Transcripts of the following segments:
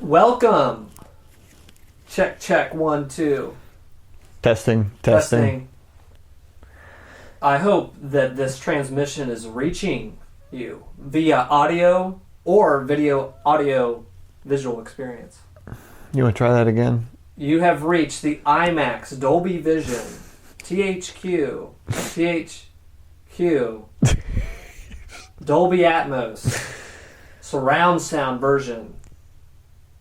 Welcome. Check, 1, 2. Testing. I hope that this transmission is reaching you via audio or video, audio, visual experience. You want to try that again? You have reached the IMAX Dolby Vision THQ Dolby Atmos surround sound version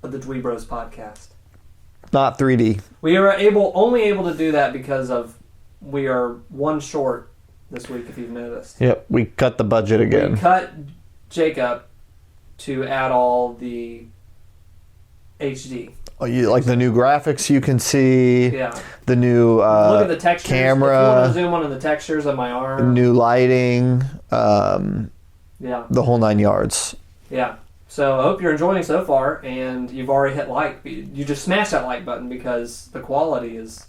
of the DweeBros podcast. Not 3D. We are only able to do that because we are one short this week, if you've noticed. Yep, we cut the budget again. We cut Jacob to add all the HD. Oh, you like the new graphics you can see? Yeah. The new look at the textures. camera. If you want to zoom on the textures of my arm. New lighting. Yeah. The whole 9 yards. Yeah. So I hope you're enjoying so far, and you've already hit like. You just smash that like button because the quality is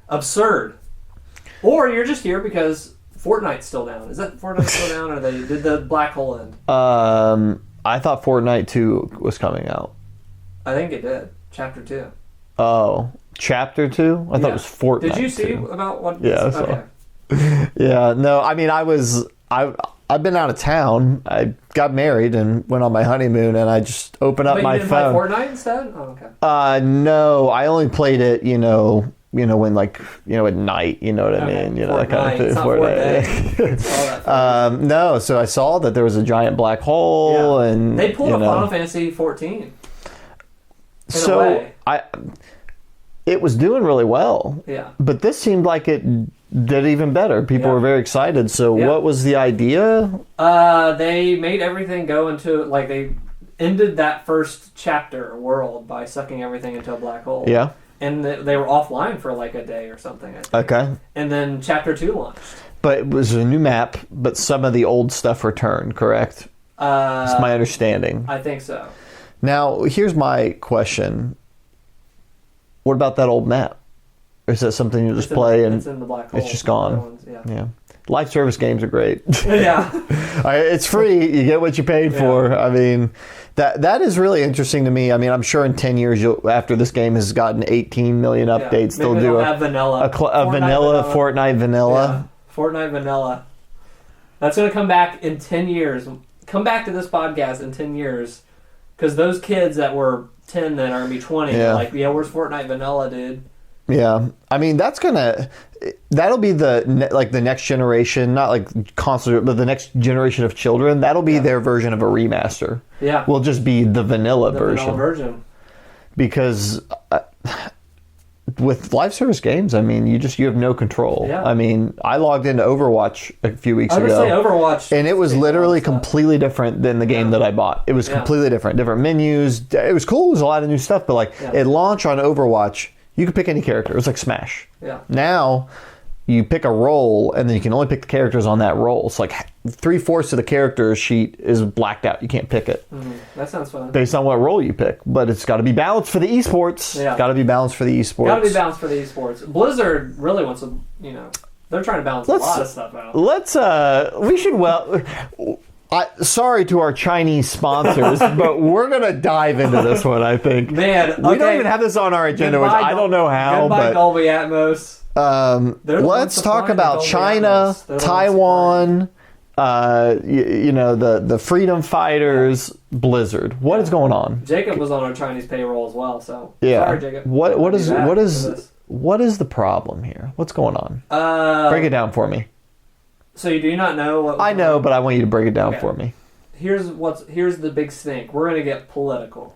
absurd. Or you're just here because Fortnite's still down. Is that Fortnite still down, or did the black hole end? I thought Fortnite 2 was coming out. I think it did. Chapter 2. Oh, Chapter 2? I thought it was Fortnite. Did you see 2. about what? Yeah, I saw. Okay. Yeah, no, I mean, I've been out of town. I got married and went on my honeymoon, and I just opened up my phone. But you didn't play Fortnite instead? Oh, okay. No, I only played it, when at night, you know what I mean? That kind of thing. Fortnite. No, so I saw that there was a giant black hole, and they pulled a Final Fantasy 14. It was doing really well. Yeah. But this seemed like it did even better. People were very excited. So what was the idea? They made everything go into, they ended that first chapter world by sucking everything into a black hole. Yeah. And they were offline for a day or something, I think. Okay. And then chapter 2 launched. But it was a new map, but some of the old stuff returned, correct? That's my understanding. I think so. Now, here's my question. What about that old map? Or is that something you just play and it's in the black hole. It's just gone? Yeah. Live service games are great. Yeah. It's free. You get what you paid for. I mean, that is really interesting to me. I mean, I'm sure in 10 years, after this game has gotten 18 million updates, they'll do have vanilla. a Fortnite vanilla. Yeah. Fortnite vanilla. That's going to come back in 10 years. Come back to this podcast in 10 years. Because those kids that were 10 then are going to be 20. Yeah. Where's Fortnite vanilla, dude? Yeah. I mean, that'll be the next generation, not like console, but the next generation of children. That'll be their version of a remaster. Yeah. Will just be the vanilla version. Because with live service games, I mean, you have no control. Yeah. I mean, I logged into Overwatch a few weeks ago. I would say Overwatch. And it was literally completely different than the game that I bought. It was completely different menus. It was cool. It was a lot of new stuff, but at launch on Overwatch, you could pick any character. It was like Smash. Yeah. Now, you pick a role, and then you can only pick the characters on that role. So 3/4 of the character sheet is blacked out. You can't pick it. Mm-hmm. That sounds fun. Based on what role you pick. But it's got to be balanced for the esports. Yeah. Got to be balanced for the esports. Got to be balanced for the esports. Blizzard really wants to, they're trying to balance a lot of stuff out. We should, sorry to our Chinese sponsors, but we're going to dive into this one, I think. Man, we don't even have this on our agenda, which I don't know how. Goodbye, Dolby Atmos. Let's talk about China, Taiwan, the freedom fighters, Blizzard. What is going on? Jacob was on our Chinese payroll as well, so sorry, Jacob. What is the problem here? What's going on? Break it down for me. So you do not know what I know, but I want you to break it down for me. Here's the big stink. We're going to get political.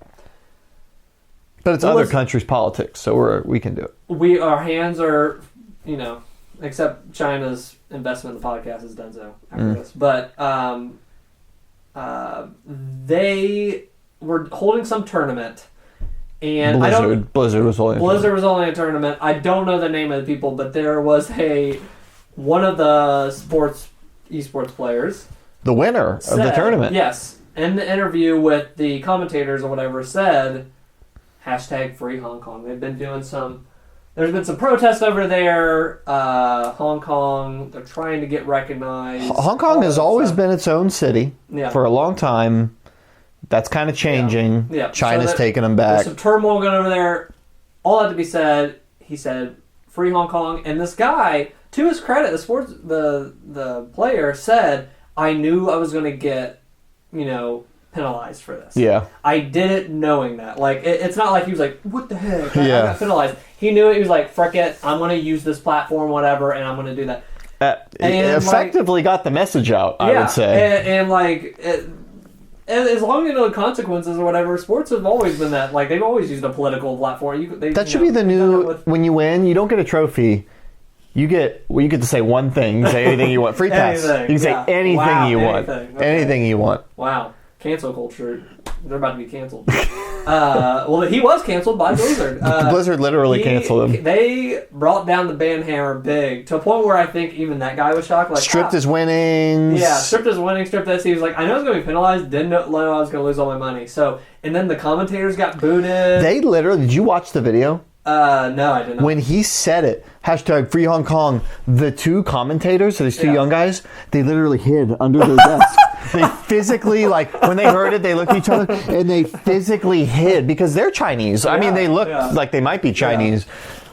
But it's other countries' politics, so we can do it. Our hands are, except China's investment in the podcast is done so after this. But they were holding some tournament, and Blizzard was holding a tournament. I don't know the name of the people, but there was one of the esports players, the winner of the tournament. Yes, in the interview with the commentators or whatever, said #free Hong Kong. They've been doing there's been some protests over there. Hong Kong, they're trying to get recognized. Hong Kong has always been its own city for a long time. That's kind of changing. Yeah. China's so taking them back. There's some turmoil going over there. All that to be said, he said, free Hong Kong. And this guy, to his credit, the player said, I knew I was going to get, penalized for this. Yeah. I did it knowing that. Like, it's not like he was like, what the heck? I Yeah. got penalized. He knew it. He was like, frick it. I'm going to use this platform, whatever, and I'm going to do that. It effectively got the message out, I would say. And as long as you know the consequences or whatever, sports have always been that. Like, they've always used a political platform. That should be the new... When you win, you don't get a trophy. You get to say one thing. You can say anything you want. Free pass. Anything, you can say anything you want. Okay. Anything you want. Wow. Cancel culture. They're about to be canceled. Well, he was canceled by Blizzard. Blizzard literally canceled him. They brought down the ban hammer big to a point where I think even that guy was shocked. Like, stripped his winnings. Yeah, stripped his winnings, stripped this. He was like, I know I was going to be penalized. Didn't know I was going to lose all my money. So, and then the commentators got booted. They literally... Did you watch the video? No, I didn't. When he said it, hashtag free Hong Kong, the two commentators, so these two young guys, they literally hid under their desk. They physically, when they heard it, they looked at each other, and they physically hid, because they're Chinese. I mean, they look like they might be Chinese.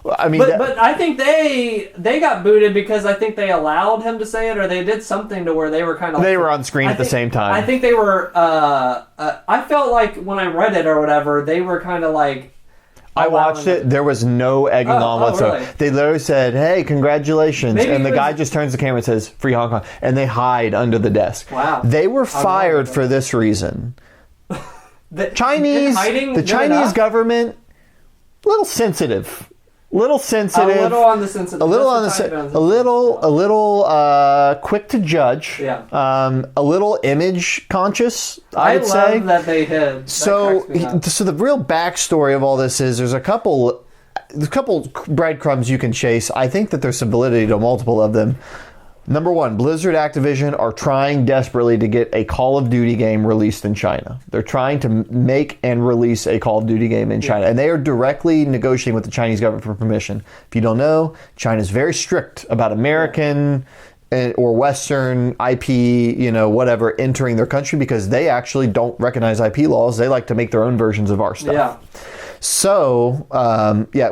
Yeah. I mean, but I think they got booted because I think they allowed him to say it, or they did something to where they were kind of... They were on screen at the same time. I think they were... I felt like when I read it or whatever, they were kind of like... I watched it. There was no egging on whatsoever. Really? They literally said, hey, congratulations. And the guy just turns the camera and says, free Hong Kong. And they hide under the desk. Wow. They were fired for this reason. the Chinese government, a little sensitive. A little on the sensitive. A little quick to judge. Yeah. A little image conscious, I would say. I love that they hid. So the real backstory of all this is there's a couple breadcrumbs you can chase. I think that there's some validity to multiple of them. Number one, Blizzard Activision are trying desperately to get a Call of Duty game released in China. They're trying to make and release a Call of Duty game in China. And they are directly negotiating with the Chinese government for permission. If you don't know, China's very strict about American or Western IP, whatever, entering their country because they actually don't recognize IP laws. They like to make their own versions of our stuff. Yeah. So,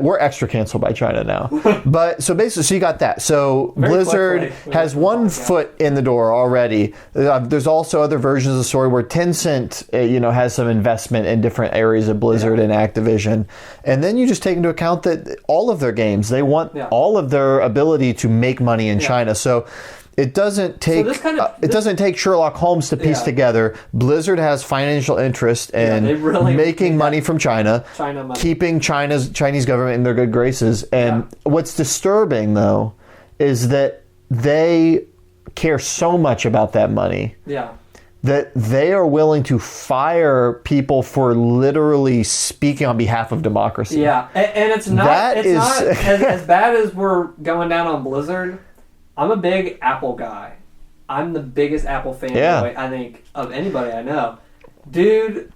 we're extra canceled by China now. But so basically, so you got that. So Blizzard has one foot in the door already. There's also other versions of the story where Tencent, has some investment in different areas of Blizzard and Activision. And then you just take into account that all of their games, they want all of their ability to make money in China. So it doesn't take doesn't take Sherlock Holmes to piece together. Blizzard has financial interest in making money from China keeping Chinese government in their good graces. And what's disturbing, though, is that they care so much about that money that they are willing to fire people for literally speaking on behalf of democracy. Yeah, and it's not as bad as we're going down on Blizzard. I'm a big Apple guy. I'm the biggest Apple fan, I think, of anybody I know. Dude,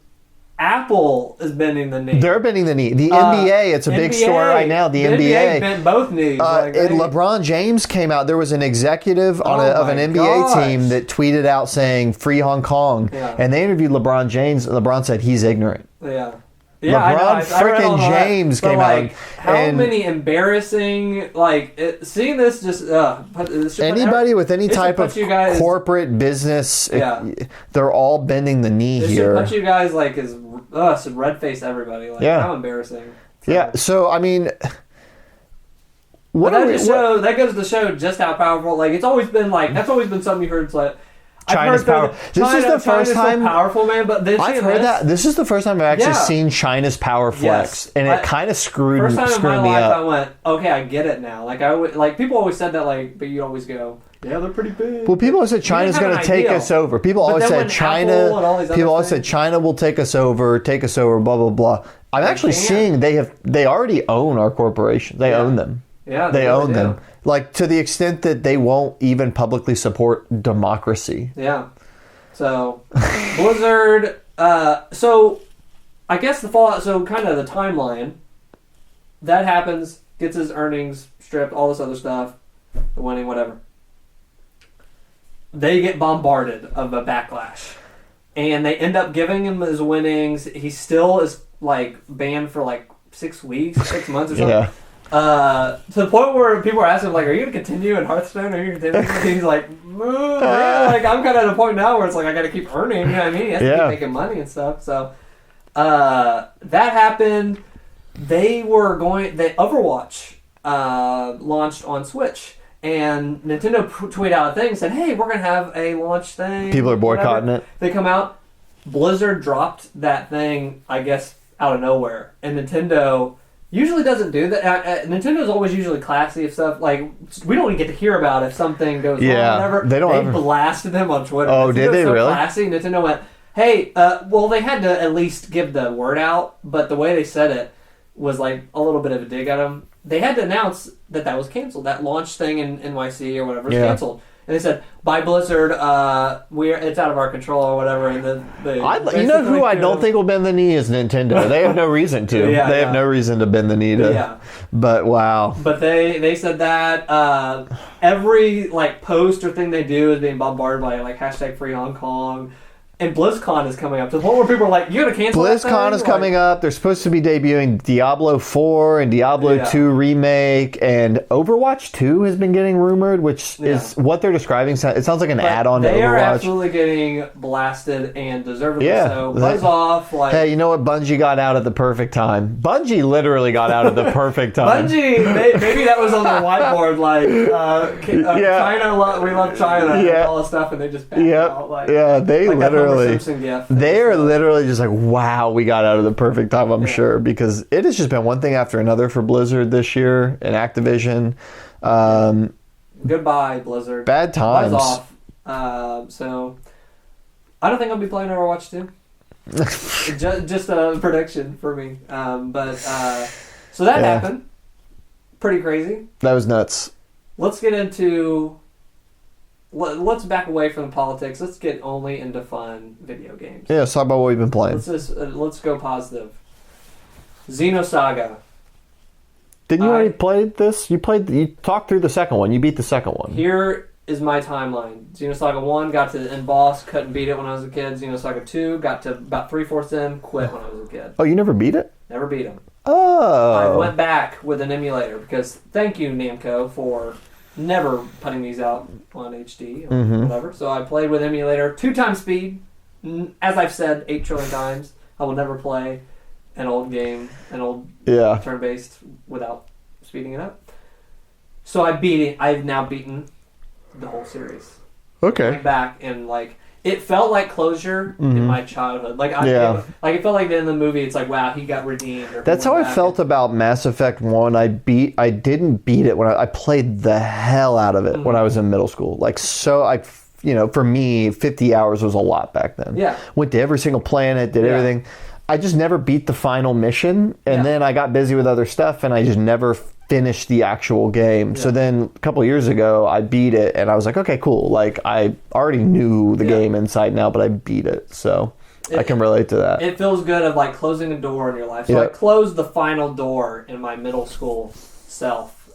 Apple is bending the knee. They're bending the knee. The NBA, it's a big story right now. The NBA bent both knees. LeBron James came out. There was an executive of an NBA team that tweeted out saying, free Hong Kong. Yeah. And they interviewed LeBron James, and LeBron said he's ignorant. Yeah. LeBron freaking James came out. How many embarrassing, seeing this just... anybody with any type of corporate business, they're all bending the knee here. It should put you guys as red-face everybody. How embarrassing. So I mean... that goes to show just how powerful... it's always been that's always been something you heard... China's power. This is the first time so powerful, man. But I've heard that. This is the first time I've actually seen China's power flex, and it kind of screwed me up. First time in my life, I went, okay, I get it now. People always said that, but you always go, yeah, they're pretty big. Well, people always said China's going to take us over. People always said China. People always said China will take us over, blah blah blah. I'm actually seeing they already own our corporation. They own them. Yeah, they own them. To the extent that they won't even publicly support democracy. Yeah. So, Blizzard, so I guess the fallout, so kind of the timeline, that happens, gets his earnings stripped, all this other stuff, the winning, whatever. They get bombarded of a backlash. and they end up giving him his winnings. He still is like banned for like 6 weeks, 6 months or something. Yeah. To the point where people are asking like, "Are you going to continue in Hearthstone? Are you going to continue?" And he's like, man, like I'm kind of at a point now where it's like I got to keep earning. You know what I mean? He has to keep making money and stuff. So that happened. Overwatch launched on Switch. And Nintendo tweeted out a thing, said, "Hey, we're gonna have a launch thing." People are boycotting it. They come out. Blizzard dropped that thing, I guess, out of nowhere, and Nintendo usually doesn't do that. Nintendo's always usually classy if stuff like we don't even get to hear about if something goes wrong. Whatever. They blasted them on Twitter. Oh, did they really? Classy. Nintendo went, "Hey, well, they had to at least give the word out, but the way they said it was like a little bit of a dig at them." They had to announce that was canceled. That launch thing in NYC or whatever is canceled. And they said, "By Blizzard, it's out of our control or whatever." And you know who I don't think will bend the knee is Nintendo. They have no reason to. They have no reason to bend the knee to. Yeah. But wow. But they said that every like post or thing they do is being bombarded by like hashtag Free Hong Kong. And BlizzCon is coming up to the point where people are like, "You're gonna cancel that thing?" BlizzCon is coming up. They're supposed to be debuting Diablo 4 and Diablo 2 remake, and Overwatch 2 has been getting rumored, which is what they're describing. It sounds like an add-on to Overwatch. They are absolutely getting blasted and deservedly so. Buzz off. Like, hey, you know what? Bungie got out at the perfect time. Bungie literally got out at the perfect time. Bungie, maybe that was on their whiteboard, like China, we love China, and all this stuff, and they just backed out. Like, they like literally. They are literally just like, wow, we got out of the perfect time, I'm sure, because it has just been one thing after another for Blizzard this year and Activision. Goodbye, Blizzard. Bad times. Buzz off. So, I don't think I'll be playing Overwatch 2. just a prediction for me. So that happened. Pretty crazy. That was nuts. Let's get into... Let's back away from the politics. Let's get only into fun video games. Yeah, let's talk about what we've been playing. Let's go positive. Xenosaga. Didn't you already play this? You talked through the second one. You beat the second one. Here is my timeline. Xenosaga 1, got to the end boss, couldn't beat it when I was a kid. Xenosaga 2, got to about 3/4 in, quit when I was a kid. Oh, you never beat it? Never beat him. Oh. I went back with an emulator because thank you, Namco, for never putting these out on HD or whatever. So I played with emulator, 2x speed. As I've said 8 trillion times, I will never play an old game, turn-based without speeding it up. So I beat it. I've now beaten the whole series. Okay. Going back and like it felt like closure in my childhood. Like it felt like in the movie. It's like, wow, he got redeemed. That's how I felt about Mass Effect 1. I didn't beat it when I played the hell out of it when I was in middle school. Like for me, 50 hours was a lot back then. Yeah. Went to every single planet, did everything. I just never beat the final mission, and then I got busy with other stuff, and I just never finished the actual game. Yeah. So then a couple of years ago, I beat it, and I was like, okay, cool. Like, I already knew the game inside now, but I beat it, so I can relate to that. It feels good of, like, closing a door in your life. So I closed the final door in my middle school self.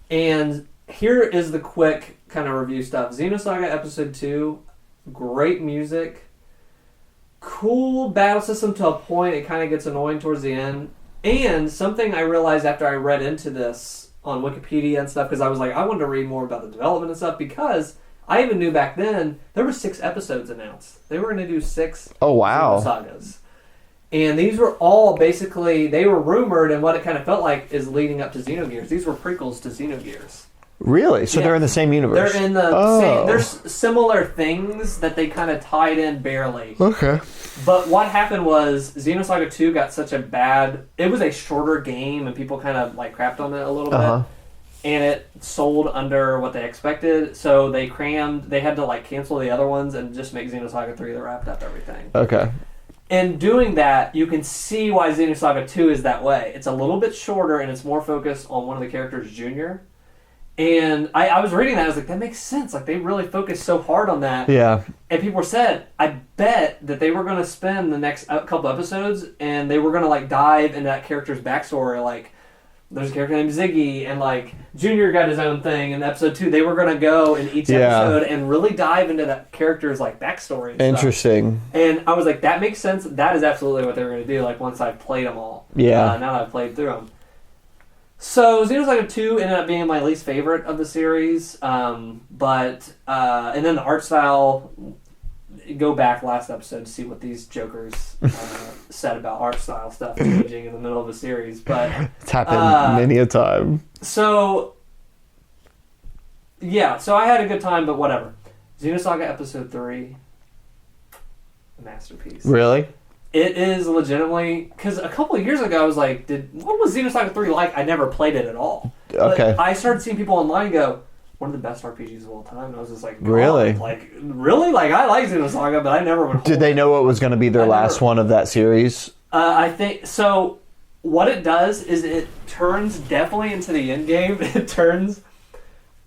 And here is the quick kind of review stuff. Xenosaga Episode 2, great music. Cool battle system to a point. It kind of gets annoying towards the end. And something I realized after I read into this on Wikipedia and stuff, because I was like, I wanted to read more about the development and stuff, because I even knew back then there were 6 episodes announced. They were going to do 6 Xenosagas. And these were all basically, they were rumored, and what it kind of felt like is leading up to Xenogears. These were prequels to Xenogears. Really? So they're in the same universe? They're in the same. There's similar things that they kind of tied in barely. Okay. But what happened was Xenosaga 2 got such a bad... It was a shorter game, and people kind of like crapped on it a little bit. And it sold under what they expected, so they had to like cancel the other ones and just make Xenosaga 3 that wrapped up everything. Okay. In doing that, you can see why Xenosaga 2 is that way. It's a little bit shorter, and it's more focused on one of the characters, Junior. And I was reading that, I was like, that makes sense. Like, they really focused so hard on that. Yeah. And people said, I bet that they were going to spend the next couple episodes, and they were going to, like, dive into that character's backstory, like, there's a character named Ziggy, and like Junior got his own thing in episode 2. They were going to go in each episode and really dive into that character's like backstory and Interesting. stuff. And I was like, that makes sense. That is absolutely what they were going to do, like once I played them all. Yeah. Now that I've played through them. So Xenosaga 2 ended up being my least favorite of the series. And then the art style, go back last episode to see what these jokers said about art style stuff changing in the middle of a series. But it's happened many a time. So I had a good time, but whatever. Xenosaga episode 3, a masterpiece. Really? It is legitimately, because a couple of years ago I was like, what was Xenosaga 3 like? I never played it at all. Okay. But I started seeing people online go, one of the best RPGs of all time. And I was just like, really? Like, really? Like, I like Xenosaga, but I never would. Did they know what was going to be their last one of that series? I think so. What it does is it turns definitely into the end game. It turns.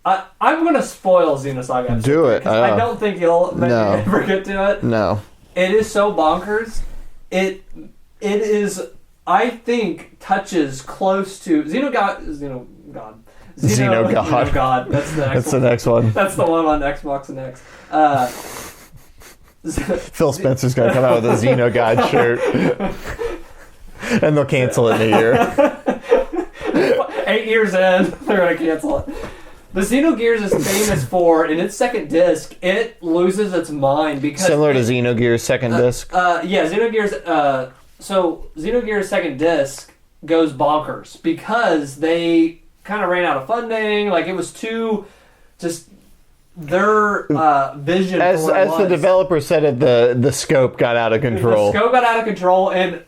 I'm going to spoil Xenosaga. Do it. I don't think you'll ever get to it. No. It is so bonkers. It is, I think, touches close to Xenogod. That's the next one. That's the one on Xbox Next. Phil Spencer's going to come out with a Xenogod shirt. And they'll cancel it in a year. 8 years in, they're going to cancel it. The Xenogears is famous for, in its second disc, it loses its mind because... Similar to Xenogears' second disc? Xenogears... So, Xenogears' second disc goes bonkers because they kind of ran out of funding. Like, it was too... Just... Their vision as the developer said it, the scope got out of control. The scope got out of control, and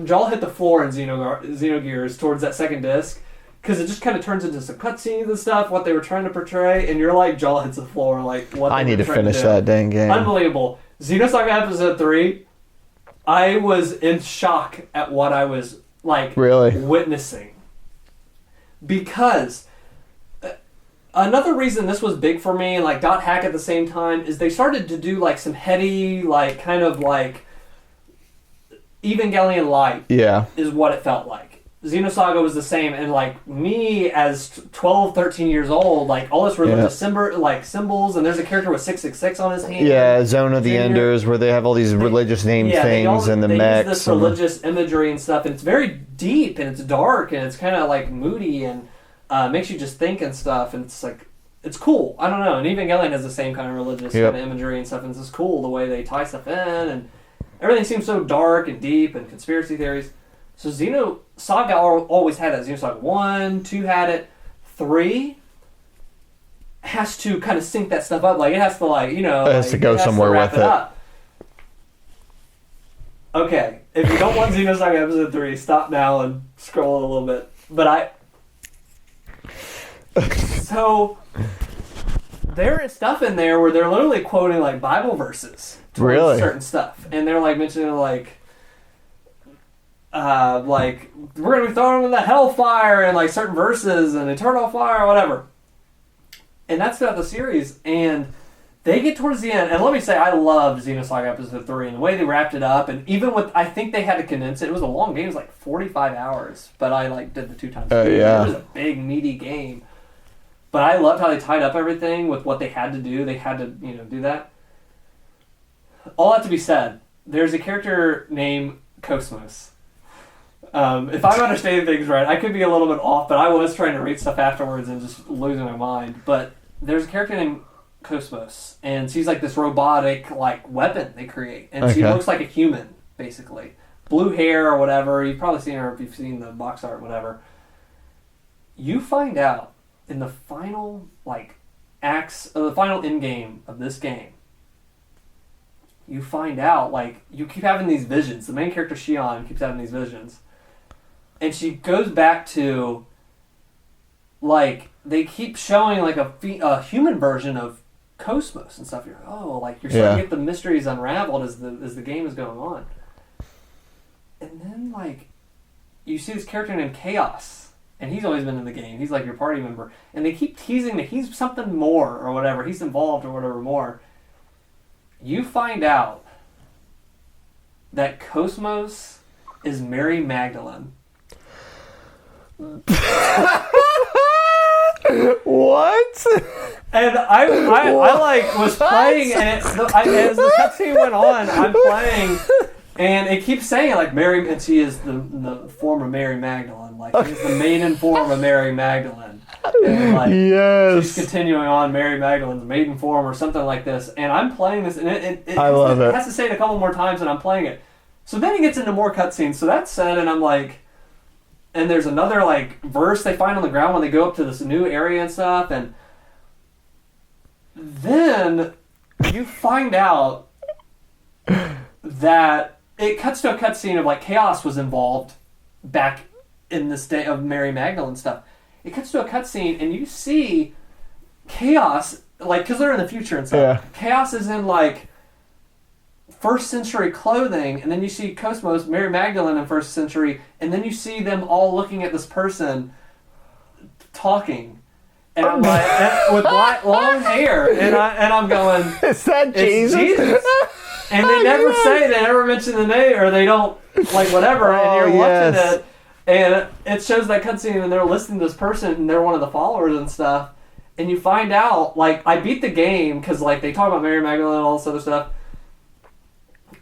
jaw hit the floor in Xenogears towards that second disc. Because it just kind of turns into some cutscenes and stuff, what they were trying to portray, and you're like, jaw hits the floor, like, what I need to finish that dang game. Unbelievable. Xenosaga Episode 3, I was in shock at what I was, like, witnessing. Because another reason this was big for me, and, like, Dot Hack at the same time, is they started to do, like, some heady, like, kind of, like, Evangelion Light. Yeah. Is what it felt like. Xenosaga was the same, and like me as 12, 13 years old, like all this religious symbols, and there's a character with 666 on his hand. Yeah, Zone of the Enders, where they have all these religious name things and the mechs. Use this religious imagery and stuff, and it's very deep and it's dark and it's kind of like moody and makes you just think and stuff, and it's like it's cool. I don't know. And Evangelion has the same kind of religious kind of imagery and stuff, and it's just cool the way they tie stuff in, and everything seems so dark and deep and conspiracy theories. So Xenosaga always had that. Xenosaga 1, 2 had it. 3 has to kind of sync that stuff up. Like, it has to, like, you know... It has to go somewhere with it. Up. Okay, if you don't want Xenosaga Episode 3, stop now and scroll a little bit. But So, there is stuff in there where they're literally quoting, like, Bible verses. Really? Certain stuff. And they're, like, mentioning, like, we're going to be throwing them in the hellfire and, like, certain verses and eternal fire or whatever. And that's throughout the series. And they get towards the end. And let me say, I loved Xenosaga Episode 3 and the way they wrapped it up. And even with, I think they had to condense it. It was a long game. It was like 45 hours. But I, like, did the 2 times. Yeah. It was a big, meaty game. But I loved how they tied up everything with what they had to do. They had to, do that. All that to be said, there's a character named Cosmos. If I'm understanding things right, I could be a little bit off, but I was trying to read stuff afterwards and just losing my mind. But there's a character named Cosmos, and she's like this robotic like weapon they create, and she looks like a human, basically. Blue hair or whatever. You've probably seen her if you've seen the box art, whatever. You find out in the final acts of the final end game of this game. You find out you keep having these visions. The main character Shion keeps having these visions. And she goes back to, they keep showing, a human version of Cosmos and stuff. You're like, you're starting to get the mysteries unraveled as the game is going on. And then, you see this character named Chaos. And he's always been in the game. He's, your party member. And they keep teasing that he's something more or whatever. He's involved or whatever more. You find out that Cosmos is Mary Magdalene. What? And I like was playing, and as the cutscene went on, I'm playing, and it keeps saying like Mary, and she is the form of Mary Magdalene, like she's the maiden form of Mary Magdalene. And like she's continuing on Mary Magdalene's maiden form or something like this, and I'm playing this, and it has to say it a couple more times, and I'm playing it. So then it gets into more cutscenes. So that's said, and I'm like, and there's another like verse they find on the ground when they go up to this new area and stuff, and then you find out that it cuts to a cutscene of like Chaos was involved back in this day of Mary Magdalene stuff. It cuts to a cutscene and you see Chaos, like, because they're in the future and stuff. Yeah. Chaos is in like first century clothing, and then you see Cosmos, Mary Magdalene in first century, and then you see them all looking at this person talking. And I'm like, with long hair, and I'm going, is that Jesus? And they never mention the name, or they don't, like, whatever, and you're watching it, and it shows that cutscene, and they're listening to this person, and they're one of the followers and stuff, and you find out, like, I beat the game, because, like, they talk about Mary Magdalene and all this other stuff.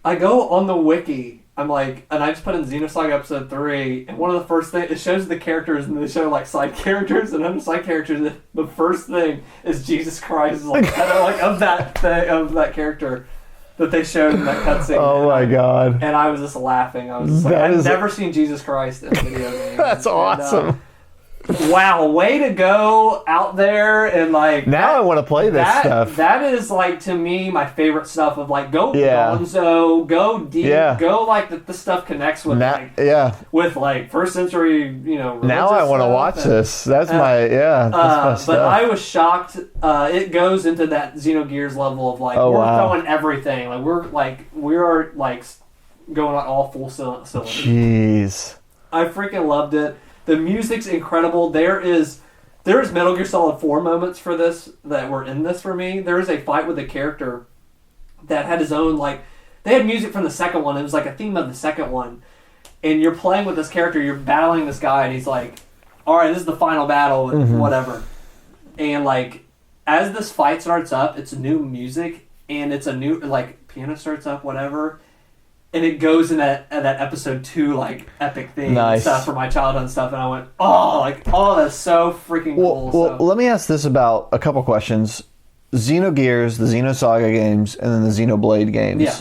I go on the wiki, I'm like, and I just put in Xenosaga episode 3, and one of the first things, it shows the characters, and they show like side characters and other side characters. The first thing is Jesus Christ, like of that character that they showed in that cutscene. Oh my god! And I was just laughing. I was just like, I've never seen Jesus Christ in a video game. That's awesome. Wow, way to go out there and like now I want to play this stuff. That is like to me my favorite stuff of like go gonzo, go deep, go like the stuff connects with with like first century, you know. Now I want to watch this. That's my stuff. But I was shocked. It goes into that Xenogears level of like we're going everything. Like we're going all full cylinder. Jeez, I freaking loved it. The music's incredible. There is Metal Gear Solid 4 moments for this that were in this for me. There is a fight with a character that had his own, like, they had music from the second one. It was like a theme of the second one. And you're playing with this character, you're battling this guy, and he's like, alright, this is the final battle, and whatever. And, like, as this fight starts up, it's new music, and it's a new, like, piano starts up, whatever. And it goes in that episode 2 like epic theme stuff for my childhood and stuff, and I went, that's so freaking cool. Well, let me ask this about a couple questions: Xenogears, the Xenosaga games, and then the Xenoblade games. Yeah.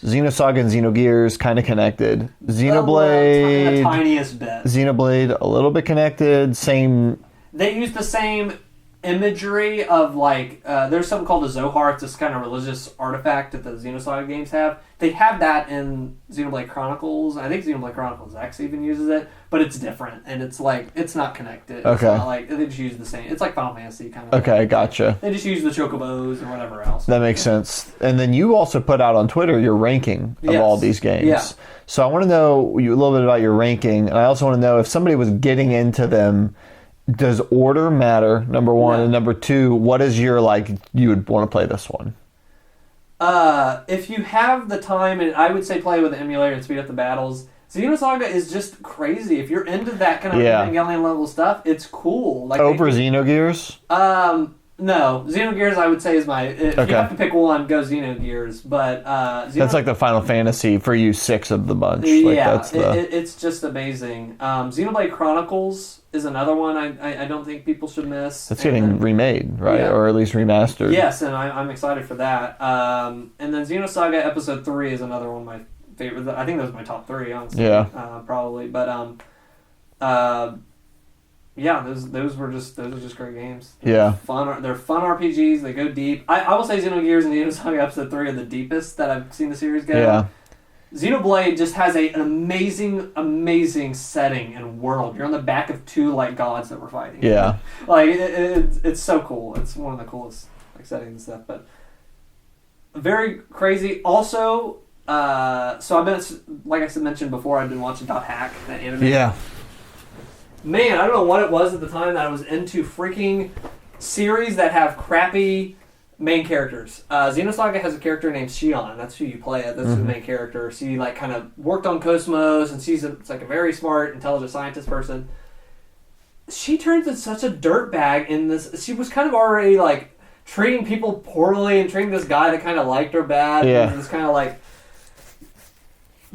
Xenosaga and Xenogears kind of connected. Xenoblade, the tiniest bit. Xenoblade a little bit connected. Same. They use the same imagery of like there's something called the Zohar. It's this kind of religious artifact that the Xenosaga games have. They have that in Xenoblade Chronicles. I think Xenoblade Chronicles X even uses it, but it's different, and it's like it's not connected. It's not like they just use the same. It's like Final Fantasy kind of. Okay, gotcha. They just use the chocobos and whatever else. That makes sense. And then you also put out on Twitter your ranking of all these games. Yeah. So I want to know a little bit about your ranking, and I also want to know if somebody was getting into them. Does order matter? Number one, and number two, what is your you would want to play this one? If you have the time, and I would say play with the emulator and speed up the battles. Xenosaga is just crazy. If you're into that kind of Evangelion level stuff, it's cool. Like over Xenogears? No, Xenogears I would say is my. If you have to pick one, go Xenogears. But that's like the Final Fantasy for you, 6 of the bunch. It's just amazing. Xenoblade Chronicles is another one I don't think people should miss. It's getting remade, right? Yeah. Or at least remastered. Yes, and I'm excited for that. And then Xenosaga Episode 3 is another one of my favorite. I think those are my top 3, honestly. Yeah. Probably, but those are just great games. Yeah. They're fun RPGs. They go deep. I will say Xenogears and Xenosaga Episode 3 are the deepest that I've seen the series go. Yeah. Xenoblade just has an amazing setting and world. You're on the back of 2 gods that we're fighting. Yeah. It's so cool. It's one of the coolest settings and stuff. But very crazy. Also, so I've been, like I mentioned before, I've been watching .hack, that anime. Yeah. Man, I don't know what it was at the time that I was into freaking series that have crappy main characters. Xenosaga has a character named Shion. That's who you play it. That's the main character. She kind of worked on Cosmos, and it's like a very smart, intelligent scientist person. she turns into such a dirtbag in this. She was kind of already like treating people poorly and treating this guy that kind of liked her bad. Yeah. This kind of like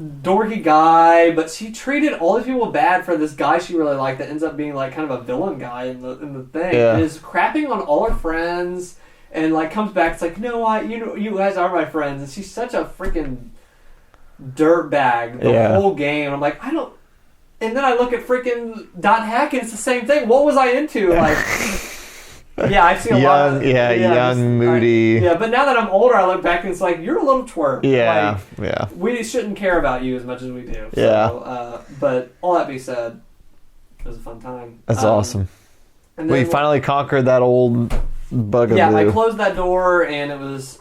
dorky guy, but she treated all these people bad for this guy she really liked that ends up being like kind of a villain guy in the thing. Yeah. And is crapping on all her friends and like comes back. It's like, you guys are my friends. And she's such a freaking dirtbag the whole game. I'm like, I don't. And then I look at freaking Dot Hack and it's the same thing. What was I into? Like, yeah, I see a lot of... young, moody. But now that I'm older, I look back and it's like, you're a little twerp. Yeah, like, we shouldn't care about you as much as we do. Yeah. So, but all that being said, it was a fun time. That's awesome. And we finally conquered that old bugaboo. Yeah, I closed that door and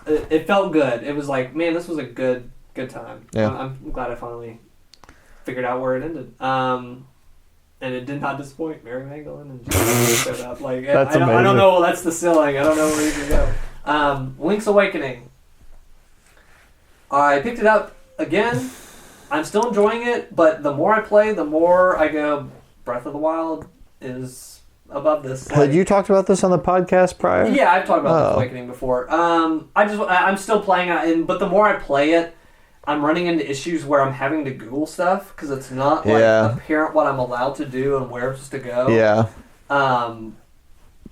it felt good. It was like, man, this was a good time. Yeah. I'm glad I finally figured out where it ended. And it did not disappoint. Mary Magdalene and Jesus showed up. Like, that's amazing. I don't know. Well, that's the ceiling. I don't know where you can go. Link's Awakening. I picked it up again. I'm still enjoying it, but the more I play, the more I go, Breath of the Wild is above this. Had you talked about this on the podcast prior? Yeah, I've talked about Link's Awakening before. I'm still playing it, but the more I play it, I'm running into issues where I'm having to Google stuff because it's not apparent what I'm allowed to do and where I'm supposed to go. Yeah.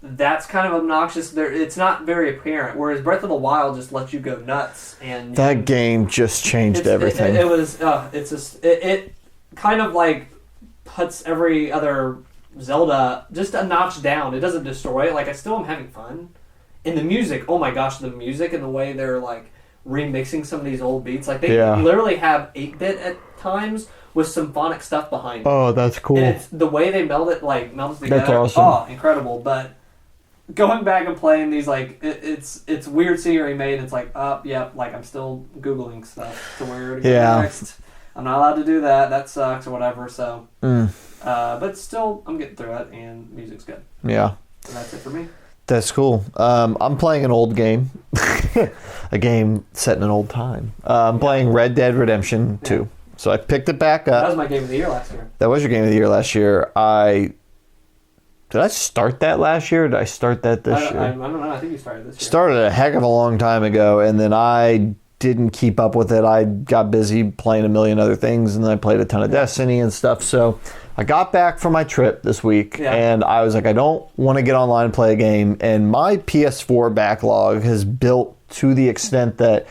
That's kind of obnoxious. It's not very apparent. Whereas Breath of the Wild just lets you go nuts. And that game just changed everything. It kind of like puts every other Zelda just a notch down. It doesn't destroy it. Like, I still am having fun. And the music, oh my gosh, the music and the way they're like remixing some of these old beats. Like, they literally have 8-bit at times with symphonic stuff behind it. Oh, that's cool. And it's the way they melds together. That's awesome. Oh, incredible. But going back and playing these, like, it's weird seeing it remade, and it's like, like, I'm still Googling stuff to where to go next. I'm not allowed to do that. That sucks or whatever, so. But still, I'm getting through it, and music's good. Yeah. And that's it for me. That's cool. I'm playing an old game. A game set in an old time. I'm playing Red Dead Redemption 2. So I picked it back up. That was my game of the year last year. That was your game of the year last year. Did I start that last year or did I start that this year? I don't know. I think you started this year. Started a heck of a long time ago, and then I didn't keep up with it. I got busy playing a million other things, and then I played a ton of Destiny and stuff. So I got back from my trip this week, and I was like, I don't want to get online and play a game. And my PS4 backlog has built to the extent that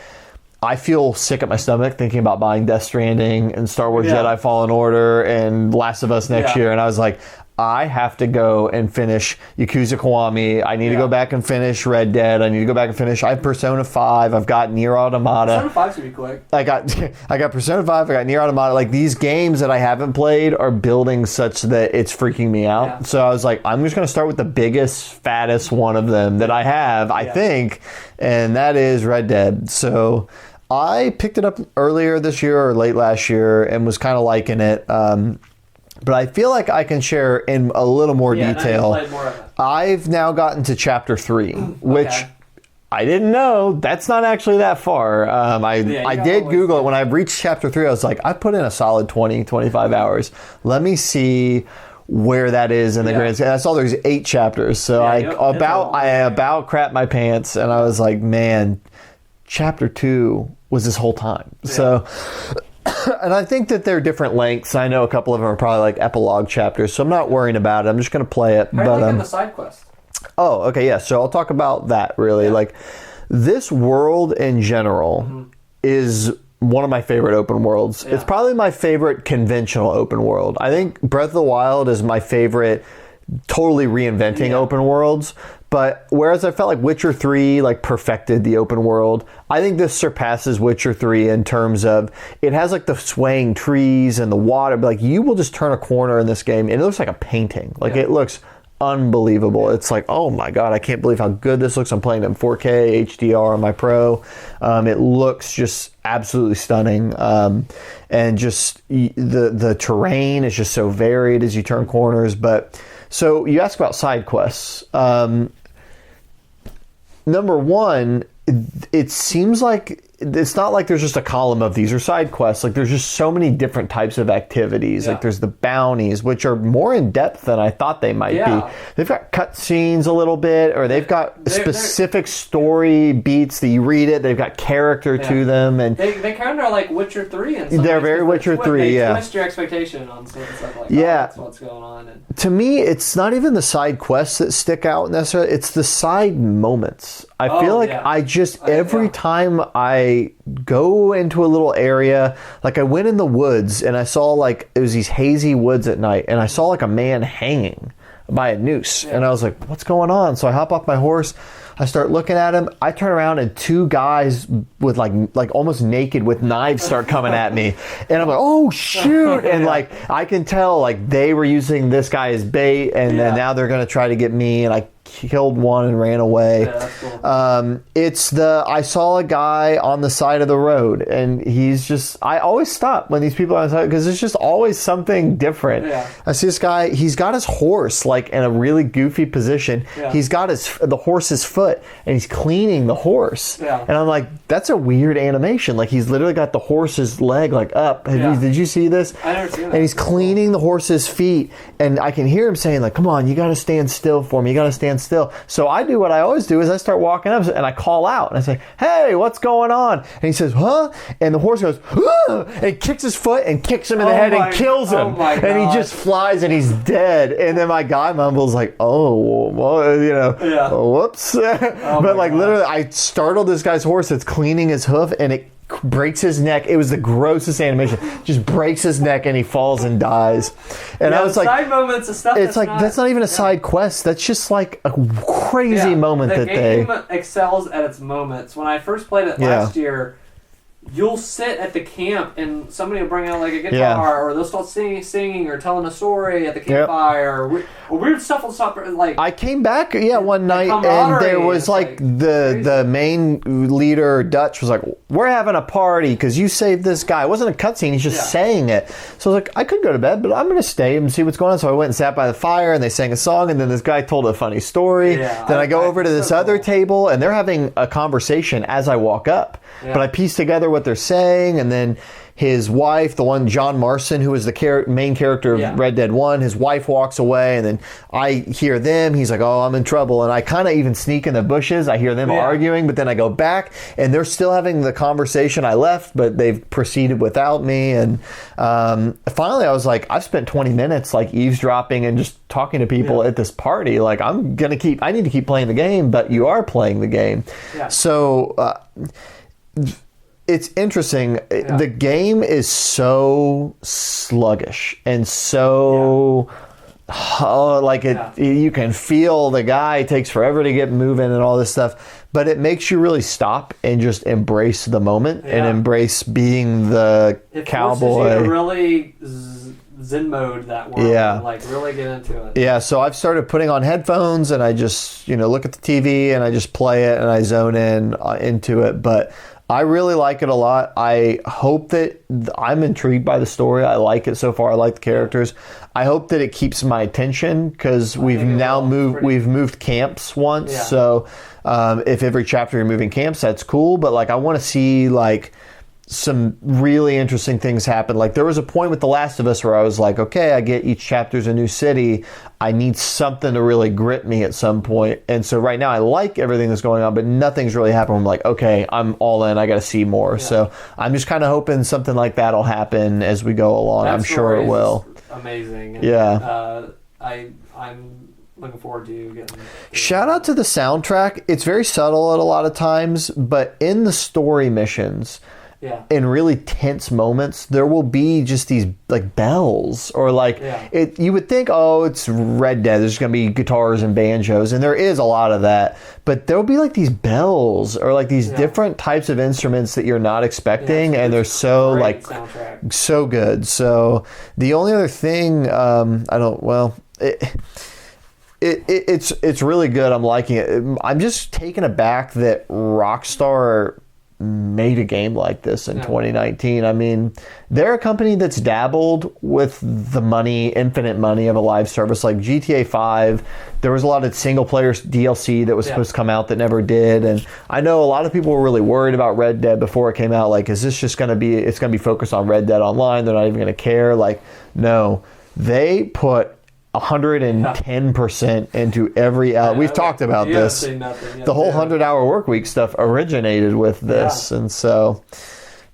I feel sick at my stomach thinking about buying Death Stranding and Star Wars Jedi Fallen Order and Last of Us next year. And I was like, I have to go and finish Yakuza Kiwami. I need to go back and finish Red Dead. I need to go back and finish. I have Persona 5. I've got Nier Automata. Persona 5's gonna be quick. I got Persona 5. I got Nier Automata. Like, these games that I haven't played are building such that it's freaking me out. Yeah. So I was like, I'm just gonna start with the biggest, fattest one of them that I have, I think, and that is Red Dead. So I picked it up earlier this year or late last year and was kind of liking it. But I feel like I can share in a little more detail. I've now gotten to chapter 3, which I didn't know. That's not actually that far. I did Google it. When I reached chapter 3, I was like, I put in a solid 20, 25 hours. Let me see where that is in the grand scheme. I saw there's 8 chapters. So I about crapped my pants, and I was like, man, chapter 2 was this whole time. Yeah. So... And I think that they're different lengths. I know a couple of them are probably like epilogue chapters, so I'm not worrying about it. I'm just going to play it. How are you liking the side quest? Oh, okay, yeah. So I'll talk about that, really. Yeah. Like, this world in general is one of my favorite open worlds. Yeah. It's probably my favorite conventional open world. I think Breath of the Wild is my favorite totally reinventing open worlds. But whereas I felt like Witcher 3 like perfected the open world, I think this surpasses Witcher 3 in terms of it has like the swaying trees and the water. But like, you will just turn a corner in this game and it looks like a painting. Like, it looks unbelievable. It's like, oh my God, I can't believe how good this looks. I'm playing it in 4K HDR on my Pro. It looks just absolutely stunning. And just the terrain is just so varied as you turn corners. But so you ask about side quests. Number one, it seems like it's not like there's just a column of these are side quests. Like there's just so many different types of activities. Like there's the bounties, which are more in depth than I thought they might be. They've got cutscenes a little bit, or they've got specific story beats that you read it. They've got character to them, and they kind of are like Witcher 3 and they're very Witcher 3. They twist your expectation on stuff like that's what's going on. And to me, it's not even the side quests that stick out necessarily. It's the side moments. I feel like I just every time I go into a little area, like I went in the woods and I saw like it was these hazy woods at night, and I saw like a man hanging by a noose, and I was like, what's going on? So I hop off my horse, I start looking at him, I turn around and two guys with like almost naked with knives start coming at me, and I'm like, oh shoot. And like I can tell like they were using this guy as bait, and then now they're gonna try to get me, and I killed one and ran away. That's cool. I saw a guy on the side of the road, and he's just, I always stop when these people are on the side because there's just always something different. I see this guy, he's got his horse like in a really goofy position. He's got the horse's foot, and he's cleaning the horse. And I'm like, that's a weird animation. Like he's literally got the horse's leg like up. Did you see this? I never seen that. And he's cleaning the horse's feet, and I can hear him saying like, come on, you got to stand still for me. You got to stand still. So I do what I always do is I start walking up and I call out and I say, hey, what's going on? And he says, huh? And the horse goes, ah! And kicks his foot and kicks him in the head and kills him. And he just flies and he's dead. And then my guy mumbles like, oh, well, you know, whoops. But like literally I startled this guy's horse that's cleaning his hoof, and it breaks his neck. It was the grossest animation. Just breaks his neck and he falls and dies. And I was like, side moments of stuff. It's like that's not even a side quest. That's just like a crazy moment the that game excels at its moments. When I first played it last year, you'll sit at the camp and somebody will bring out like a guitar, or they'll start singing or telling a story at the campfire, or weird stuff will stop. Like I came back, one night, and there was like the main leader, Dutch, was like, "We're having a party because you saved this guy." It wasn't a cutscene; he's just saying it. So I was like, I could go to bed, but I'm going to stay and see what's going on. So I went and sat by the fire, and they sang a song, and then this guy told a funny story. Then I go over to this other table, and they're having a conversation as I walk up. But I piece together what they're saying, and then his wife, the one John Marston, who was the main character of Red Dead 1, his wife walks away, and then I hear them. He's like, oh, I'm in trouble. And I kind of even sneak in the bushes. I hear them arguing, but then I go back, and they're still having the conversation I left, but they've proceeded without me. And finally, I was like, I've spent 20 minutes like eavesdropping and just talking to people at this party. Like, I need to keep playing the game, but you are playing the game. So it's interesting. The game is so sluggish and so you can feel the guy takes forever to get moving and all this stuff, but it makes you really stop and just embrace the moment and embrace being the cowboy. It forces you to really Zen mode that world and like really get into it. So I've started putting on headphones and I just look at the TV and I just play it and I zone into it, but I really like it a lot. I hope that I'm intrigued by the story. I like it so far. I like the characters. I hope that it keeps my attention because we've moved camps once. So if every chapter you're moving camps, that's cool. But like I want to see like some really interesting things happen. Like there was a point with The Last of Us where I was like, okay, I get each chapter's a new city. I need something to really grip me at some point. And so right now I like everything that's going on, but nothing's really happened. I'm like, okay, I'm all in. I got to see more. So I'm just kind of hoping something like that'll happen as we go along. I'm sure it will. Amazing. And, I'm looking forward to you getting. Shout out to the soundtrack. It's very subtle at a lot of times, but in the story missions, in really tense moments, there will be just these like bells or like it. You would think, oh, it's Red Dead. There's going to be guitars and banjos, and there is a lot of that. But there will be like these bells or like these different types of instruments that you're not expecting, and they're so like soundtrack. So good. So the only other thing, it's really good. I'm liking it. I'm just taken aback that Rockstar made a game like this in 2019. I mean, they're a company that's dabbled with the money, infinite money of a live service like GTA 5. There was a lot of single player DLC that was supposed to come out that never did. And I know a lot of people were really worried about Red Dead before it came out. Like, is this just going to be, it's going to be focused on Red Dead Online? They're not even going to care. Like, no, they put 110% into every we've talked about this. The whole 100-hour work week stuff originated with this, and so.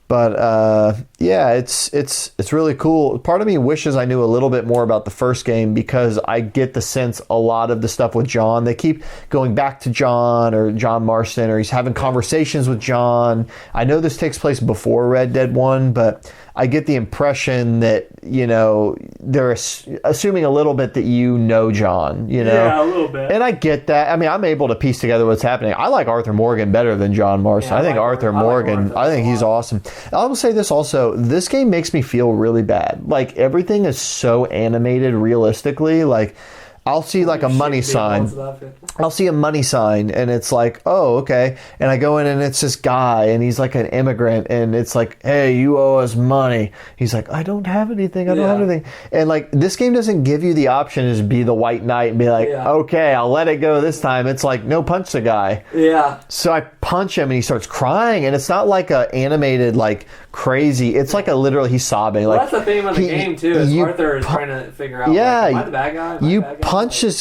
But it's really cool. Part of me wishes I knew a little bit more about the first game, because I get the sense a lot of the stuff with John, they keep going back to John or John Marston, or he's having conversations with John. I know this takes place before Red Dead 1, but I get the impression that, you know, they're assuming a little bit that you know John, you know? Yeah, a little bit. And I get that. I mean, I'm able to piece together what's happening. I like Arthur Morgan better than John Marston. Yeah, I think Arthur Morgan, I think he's awesome. I will say this also, this game makes me feel really bad. Like, everything is so animated realistically. Like, I'll see like a money sign. I'll see a money sign and it's like, oh, okay. And I go in and it's this guy and he's like an immigrant and it's like, hey, you owe us money. He's like, I don't have anything. I don't have anything. And like, this game doesn't give you the option to just be the white knight and be like, okay, I'll let it go this time. It's like, no, punch the guy. Yeah. So I punch him and he starts crying, and it's not like a animated, like crazy. It's like a literally, he's sobbing. Well, like, that's the theme of the game too. Is Arthur is trying to figure out, like, am I the bad guy?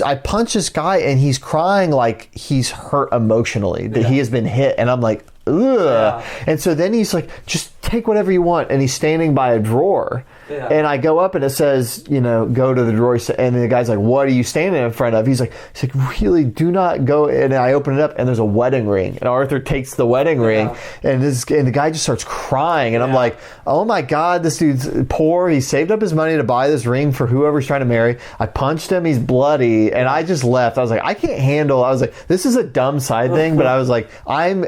I punch this guy and he's crying like he's hurt emotionally, that he has been hit, and I'm like, ugh. And so then he's like, just take whatever you want, and he's standing by a drawer. And I go up and it says, you know, go to the drawer, and the guy's like, what are you standing in front of? He's like, really, do not go. And I open it up and there's a wedding ring, and Arthur takes the wedding ring, and the guy just starts crying, and I'm like, oh my God, this dude's poor. He saved up his money to buy this ring for whoever he's trying to marry. I punched him, he's bloody, and I just left. I was like, I can't handle. I was like, this is a dumb side thing, but I was like, I'm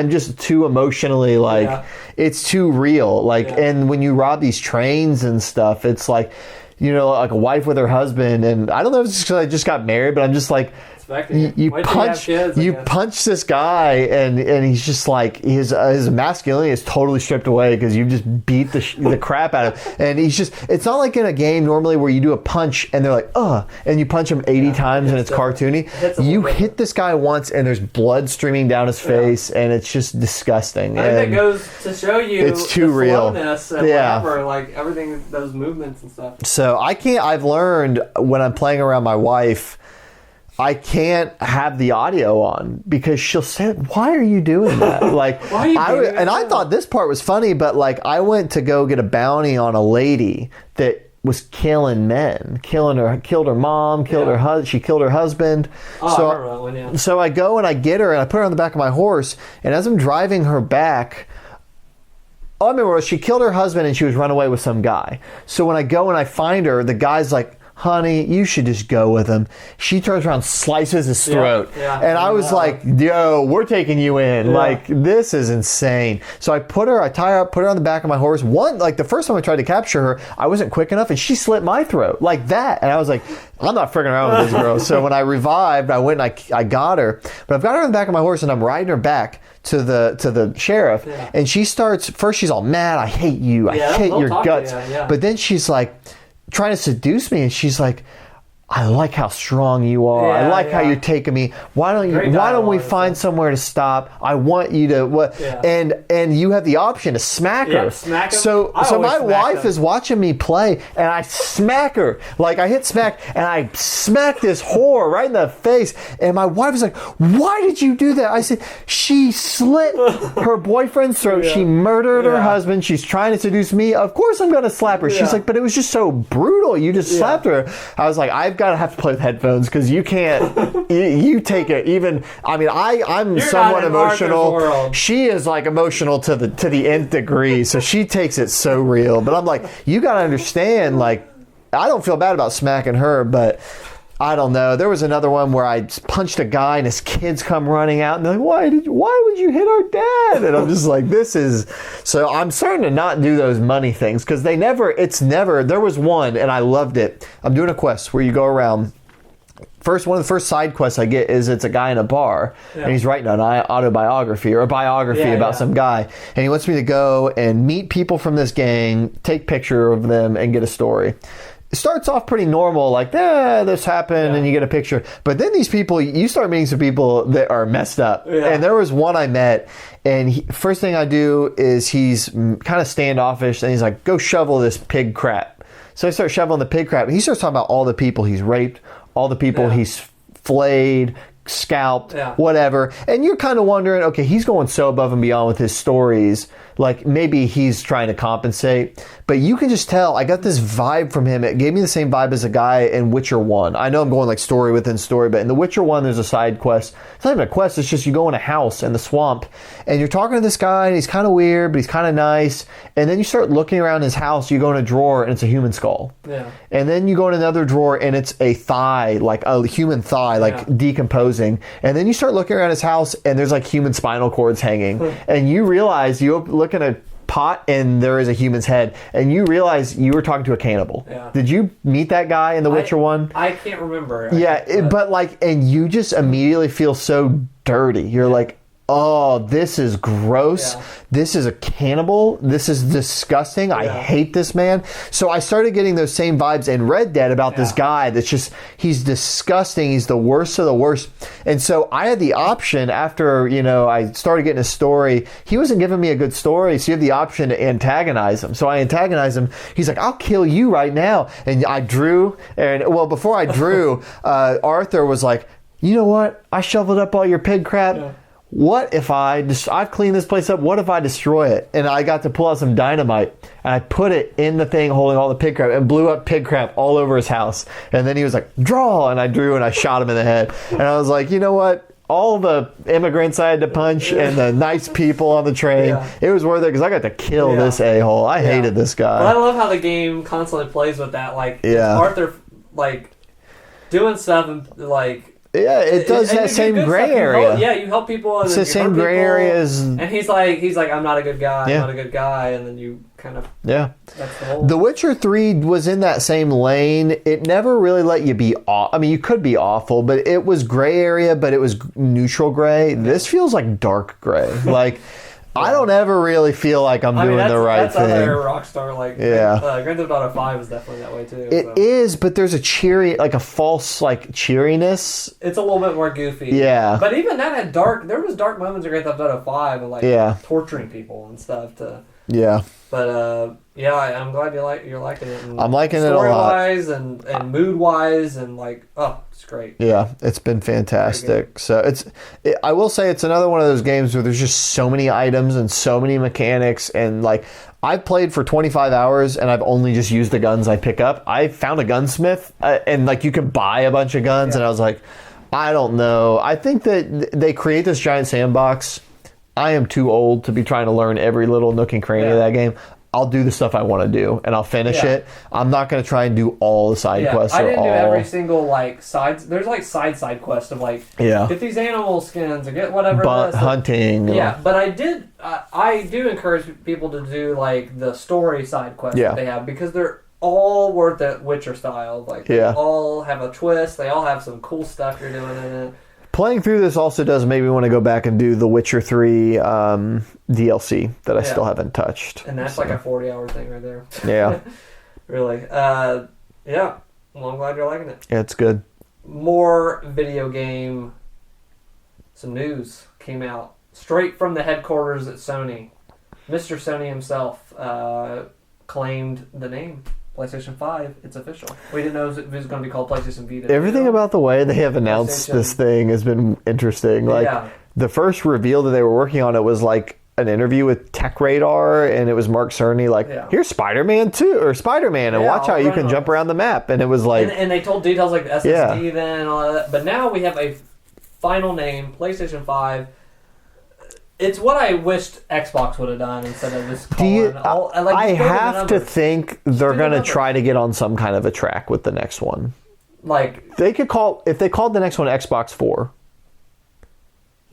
just too emotionally, like, it's too real. Like, and when you rob these trains and stuff, it's like, you know, like a wife with her husband, and I don't know if it's because I just got married, but I'm just like, you punch this guy, and he's just like, his masculinity is totally stripped away because you've just beat the crap out of him. And he's just, it's not like in a game normally where you do a punch and they're like, and you punch him 80 times and it's cartoony. You hit this guy once and there's blood streaming down his face, and it's just disgusting. I think it goes to show you it's too real. And whatever, like everything, those movements and stuff. So I've learned when I'm playing around my wife, I can't have the audio on because she'll say, why are you doing that? Like, why are you doing that? And I thought this part was funny, but like, I went to go get a bounty on a lady that was killing men, killed her mom, she killed her husband. I remember that one, So I go and I get her and I put her on the back of my horse, and as I'm driving her back, I remember she killed her husband and she was run away with some guy. So when I go and I find her, the guy's like, honey, you should just go with him. She turns around, slices his throat. And I was like, yo, we're taking you in. Like, this is insane. So I tie her up, put her on the back of my horse. The first time I tried to capture her, I wasn't quick enough, and she slit my throat like that. And I was like, I'm not freaking around with this girl. So when I revived, I went and I got her. But I've got her on the back of my horse, and I'm riding her back to the sheriff. And she starts, first she's all mad. I hate you. I hate your guts. But then she's like, trying to seduce me, and she's like, I like how strong you are. I like how you're taking me. Why don't we find somewhere to stop? I want you to and you have the option to smack her. Smack him. So my wife is watching me play, and I smack her. Like, I hit smack, and I smack this whore right in the face. And my wife is like, why did you do that? I said, she slit her boyfriend's throat. She murdered her husband. She's trying to seduce me. Of course I'm going to slap her. She's like, but it was just so brutal. You just slapped her. I was like, I've got to have to play with headphones because you can't. you take it. Even I'm You're somewhat emotional. She She is like emotional to the nth degree. So she takes it so real. But I'm like, you got to understand. Like, I don't feel bad about smacking her, but I don't know. There was another one where I punched a guy and his kids come running out and they're like, why would you hit our dad? And I'm just like, so I'm starting to not do those money things because there was one and I loved it. I'm doing a quest where you go around one of the first side quests I get is it's a guy in a bar, and he's writing an autobiography or a biography about some guy, and he wants me to go and meet people from this gang, take picture of them, and get a story. It starts off pretty normal, like, this happened, and you get a picture. But then these people, you start meeting some people that are messed up. Yeah. And there was one I met, and first thing I do is he's kind of standoffish, and he's like, go shovel this pig crap. So I start shoveling the pig crap, and he starts talking about all the people he's raped, all the people he's flayed, scalped, whatever. And you're kind of wondering, okay, he's going so above and beyond with his stories, like maybe he's trying to compensate. But you can just tell, I got this vibe from him. It gave me the same vibe as a guy in Witcher 1. I know I'm going like story within story, but in the Witcher 1, there's a side quest. It's not even a quest, it's just you go in a house in the swamp, and you're talking to this guy, and he's kind of weird, but he's kind of nice. And then you start looking around his house, you go in a drawer, and it's a human skull. Yeah. And then you go in another drawer, and it's a thigh, like a human thigh, like decomposing. And then you start looking around his house, and there's like human spinal cords hanging. And you realize, you look in a pot and there is a human's head, and you realize you were talking to a cannibal. Yeah. Did you meet that guy in the Witcher 1? I can't remember. But like, and you just immediately feel so dirty. You're like, oh, this is gross. Yeah. This is a cannibal. This is disgusting. I hate this man. So I started getting those same vibes in Red Dead about this guy that's just, he's disgusting. He's the worst of the worst. And so I had the option after, I started getting a story. He wasn't giving me a good story, so you have the option to antagonize him. So I antagonize him. He's like, I'll kill you right now. And I drew, and well, before I drew, Arthur was like, you know what? I shoveled up all your pig crap. Yeah. What if I've cleaned this place up, what if I destroy it? And I got to pull out some dynamite, and I put it in the thing holding all the pig crap, and blew up pig crap all over his house. And then he was like, draw, and I drew, and I shot him in the head. And I was like, you know what? All the immigrants I had to punch and the nice people on the train, it was worth it, because I got to kill this a-hole. I hated this guy. Well, I love how the game constantly plays with that. Like, Arthur, like, doing stuff, and, like... Yeah, it does that same gray area. You help people. And it's the same gray areas. And he's like, I'm not a good guy. I'm not a good guy. And then you kind of that's the whole. The Witcher 3 was in that same lane. It never really let you be. I mean, you could be awful, but it was gray area, but it was neutral gray. This feels like dark gray. Like. I don't ever really feel like I'm doing the right thing. That's other Rockstar, like, Grand Theft Auto 5 is definitely that way too. It is, but there's a a false, like, cheeriness. It's a little bit more goofy. Yeah. But even that had there was dark moments in Grand Theft Auto 5 of, like, torturing people and stuff Yeah. But, I'm glad you're liking it. And I'm liking it a lot. Story-wise and mood-wise and, like, it's great. Yeah, it's been fantastic. So I will say it's another one of those games where there's just so many items and so many mechanics, and like I've played for 25 hours and I've only just used the guns I pick up. I found a gunsmith and like you can buy a bunch of guns, and I was like, I don't know. I think that they create this giant sandbox. I am too old to be trying to learn every little nook and cranny of that game. I'll do the stuff I want to do, and I'll finish it. I'm not going to try and do all the side quests. I didn't do every single, like, sides. There's, like, side quest of, like, get these animal skins or get whatever. Hunting. But I do encourage people to do, like, the story side quests that they have, because they're all worth it Witcher style. Like, they all have a twist. They all have some cool stuff you're doing in it. Playing through this also does make me want to go back and do the Witcher 3 DLC that I still haven't touched. And that's like a 40-hour thing right there. Yeah. Really. Well, I'm glad you're liking it. Yeah, it's good. More video game. Some news came out straight from the headquarters at Sony. Mr. Sony himself claimed the name. PlayStation 5, it's official. We didn't know if it was going to be called PlayStation Vita. Everything about the way they have announced this thing has been interesting. Like, the first reveal that they were working on it was like an interview with Tech Radar, and it was Mark Cerny like, here's Spider-Man 2, or Spider-Man, and watch how you can jump around the map. And it was like... And they told details like the SSD then and all that. But now we have a final name, PlayStation 5. It's what I wished Xbox would have done instead of just calling I have to think they're going to try to get on some kind of a track with the next one. Like... They could if they called the next one Xbox 4.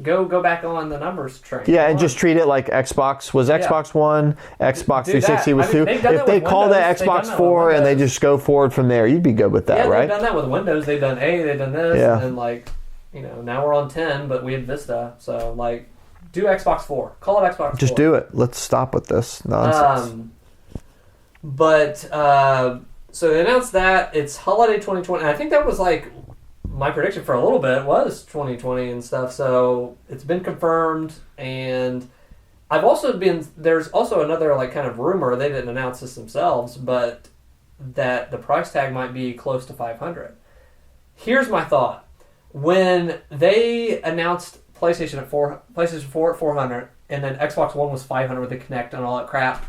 Go back on the numbers train. Yeah, and just treat it like Xbox was Xbox One, Xbox 360 was 2. If they call that Xbox 4 and they just go forward from there, you'd be good with that, right? They've done that with Windows. They've done 8, they've done this, and like, now we're on 10, but we had Vista. So like, do Xbox 4. Call it Xbox 4. Just do it. Let's stop with this nonsense. So they announced that it's holiday 2020. And I think that was like my prediction for a little bit was 2020 and stuff. So it's been confirmed, and there's also another like kind of rumor, they didn't announce this themselves, but that the price tag might be close to $500. Here's my thought. When they announced PlayStation 4 at $400, and then Xbox One was $500 with the Kinect and all that crap,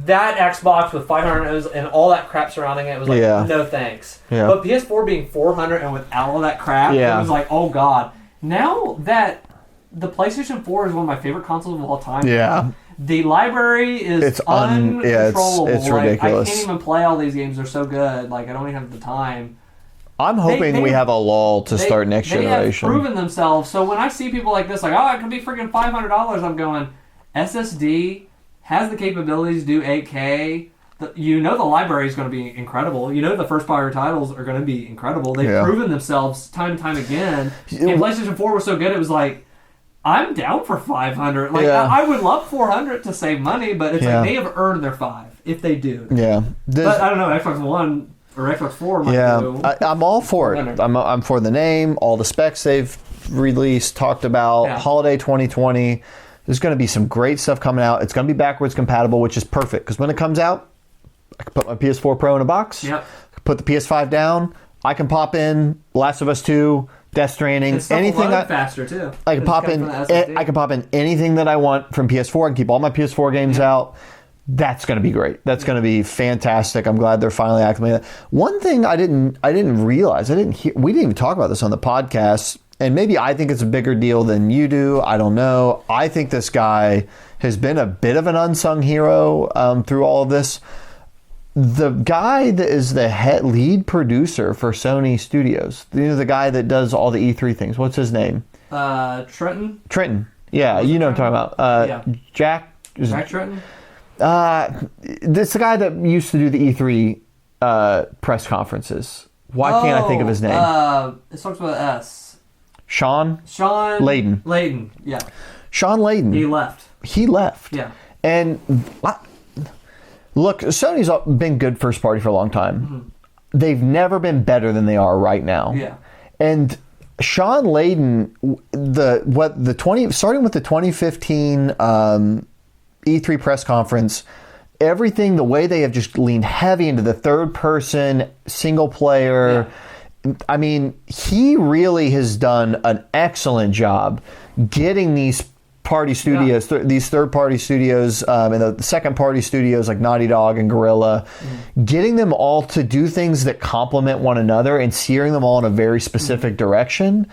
that Xbox with $500 and all that crap surrounding it was like, no thanks. Yeah. But PS4 being $400 and without all that crap, it was like, oh god. Now that the PlayStation 4 is one of my favorite consoles of all time, the library is uncontrollable. It's ridiculous. I can't even play all these games. They're so good. Like, I don't even have the time. I'm hoping we have a lull to start next generation. They have proven themselves. So when I see people like this, like, oh, it could be freaking $500, I'm going, SSD has the capabilities to do 8K. The library is going to be incredible. The first-party titles are going to be incredible. They've proven themselves time and time again. And PlayStation 4 was so good, it was like, I'm down for $500. Like, I would love $400 to save money, but it's like they have earned their $5 if they do. Yeah. But I don't know, Xbox One or Xbox 4 might do. I'm all for it. I'm for the name, all the specs they've released, talked about, holiday 2020. There's going to be some great stuff coming out. It's going to be backwards compatible, which is perfect. Because when it comes out, I can put my PS4 Pro in a box. Yep. Put the PS5 down. I can pop in Last of Us 2, Death Stranding, anything. Faster too. I can pop in. I can pop in anything that I want from PS4. I can keep all my PS4 games out. That's going to be great. That's going to be fantastic. I'm glad they're finally acclimated. One thing I didn't realize, we didn't even talk about this on the podcast. And maybe I think it's a bigger deal than you do. I don't know. I think this guy has been a bit of an unsung hero through all of this. The guy that is the lead producer for Sony Studios, the guy that does all the E3 things. What's his name? Trenton. Trenton. Yeah, you know what I'm talking about. Jack Trenton? This is the guy that used to do the E3 press conferences. Why can't I think of his name? It starts with an S. Sean Layden, yeah. Sean Layden. He left. Yeah. And look, Sony's been good first party for a long time. Mm-hmm. They've never been better than they are right now. Yeah. And Sean Layden, starting with the 2015 E3 press conference, everything, the way they have just leaned heavy into the third person, single player. Yeah. I mean, he really has done an excellent job getting these party studios, these third-party studios, and the second-party studios like Naughty Dog and Guerrilla, getting them all to do things that complement one another and steering them all in a very specific direction.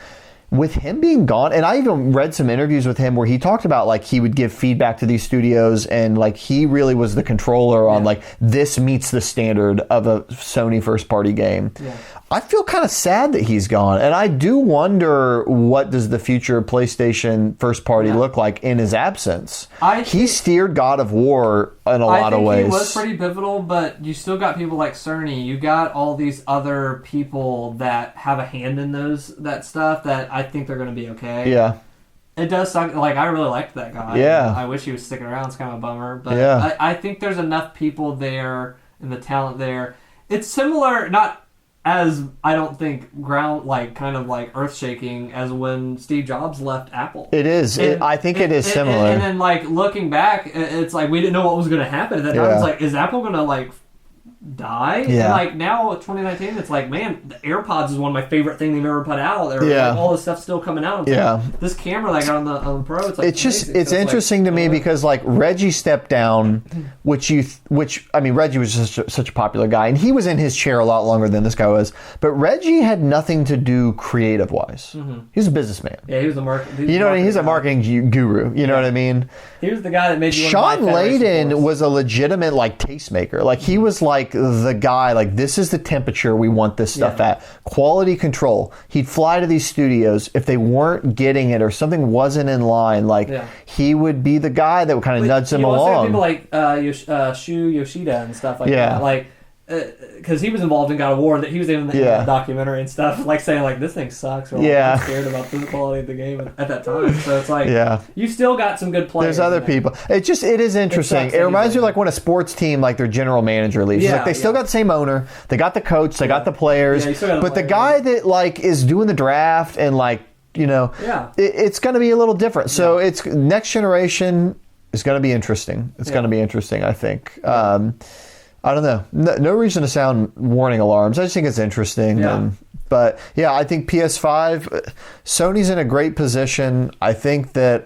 With him being gone, and I even read some interviews with him where he talked about like he would give feedback to these studios and like he really was the controller on like this meets the standard of a Sony first party game. Yeah. I feel kind of sad that he's gone, and I do wonder what does the future of PlayStation first party look like in his absence. He steered God of War in a lot of ways. I think he was pretty pivotal, but you still got people like Cerny. You got all these other people that have a hand in that stuff that I think they're going to be okay. Yeah. It does suck. Like, I really liked that guy. Yeah. I wish he was sticking around. It's kind of a bummer. But I think there's enough people there and the talent there. It's similar, not as I don't think kind of earth shaking as when Steve Jobs left Apple. It is. I think it is similar. And then looking back, it's like we didn't know what was going to happen at that time. It's like, is Apple going to die? Yeah. And now 2019, it's like, man, the AirPods is one of my favorite things they've ever put out. All this stuff's still coming out. This camera that I got on the Pro, it's like it's interesting to me because Reggie stepped down, which Reggie was just such a popular guy, and he was in his chair a lot longer than this guy was. But Reggie had nothing to do creative wise. Mm-hmm. He was a businessman. Yeah, he was a marketing. You know what I mean? He's a marketing guru. You know what I mean? He was the guy that made you. Sean Layden was a legitimate tastemaker. He was the guy, like, this is the temperature we want this stuff at. Quality control. He'd fly to these studios. If they weren't getting it or something wasn't in line, like, he would be the guy that would kind of nudge them along. People like Shu Yoshida and stuff like that. Like, because he was involved in God of War, that he was in the documentary and stuff, like saying like this thing sucks, or like, I'm scared about the quality of the game at that time. So it's like you still got some good players. There's other people. It is interesting. It reminds me of like when a sports team, like their general manager leaves. It's like they still got the same owner, they got the coach, they got the players, but the guy that like is doing the draft and like it's going to be a little different. So it's next generation is going to be interesting. It's going to be interesting, I think. I don't know. No reason to sound warning alarms. I just think it's interesting. Yeah. But yeah, I think PS5, Sony's in a great position. I think that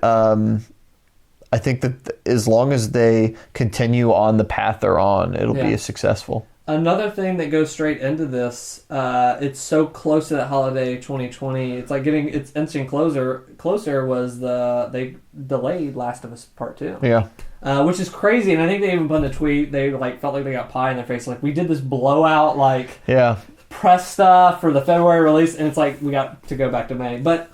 as long as they continue on the path they're on, it'll be successful. Another thing that goes straight into this, it's so close to that holiday 2020. It's like getting its instant closer was they delayed Last of Us Part 2. Yeah. Which is crazy, and I think they even put in the tweet, they like felt like they got pie in their face. Like, we did this blowout, like, press stuff for the February release, and it's like, we got to go back to May. But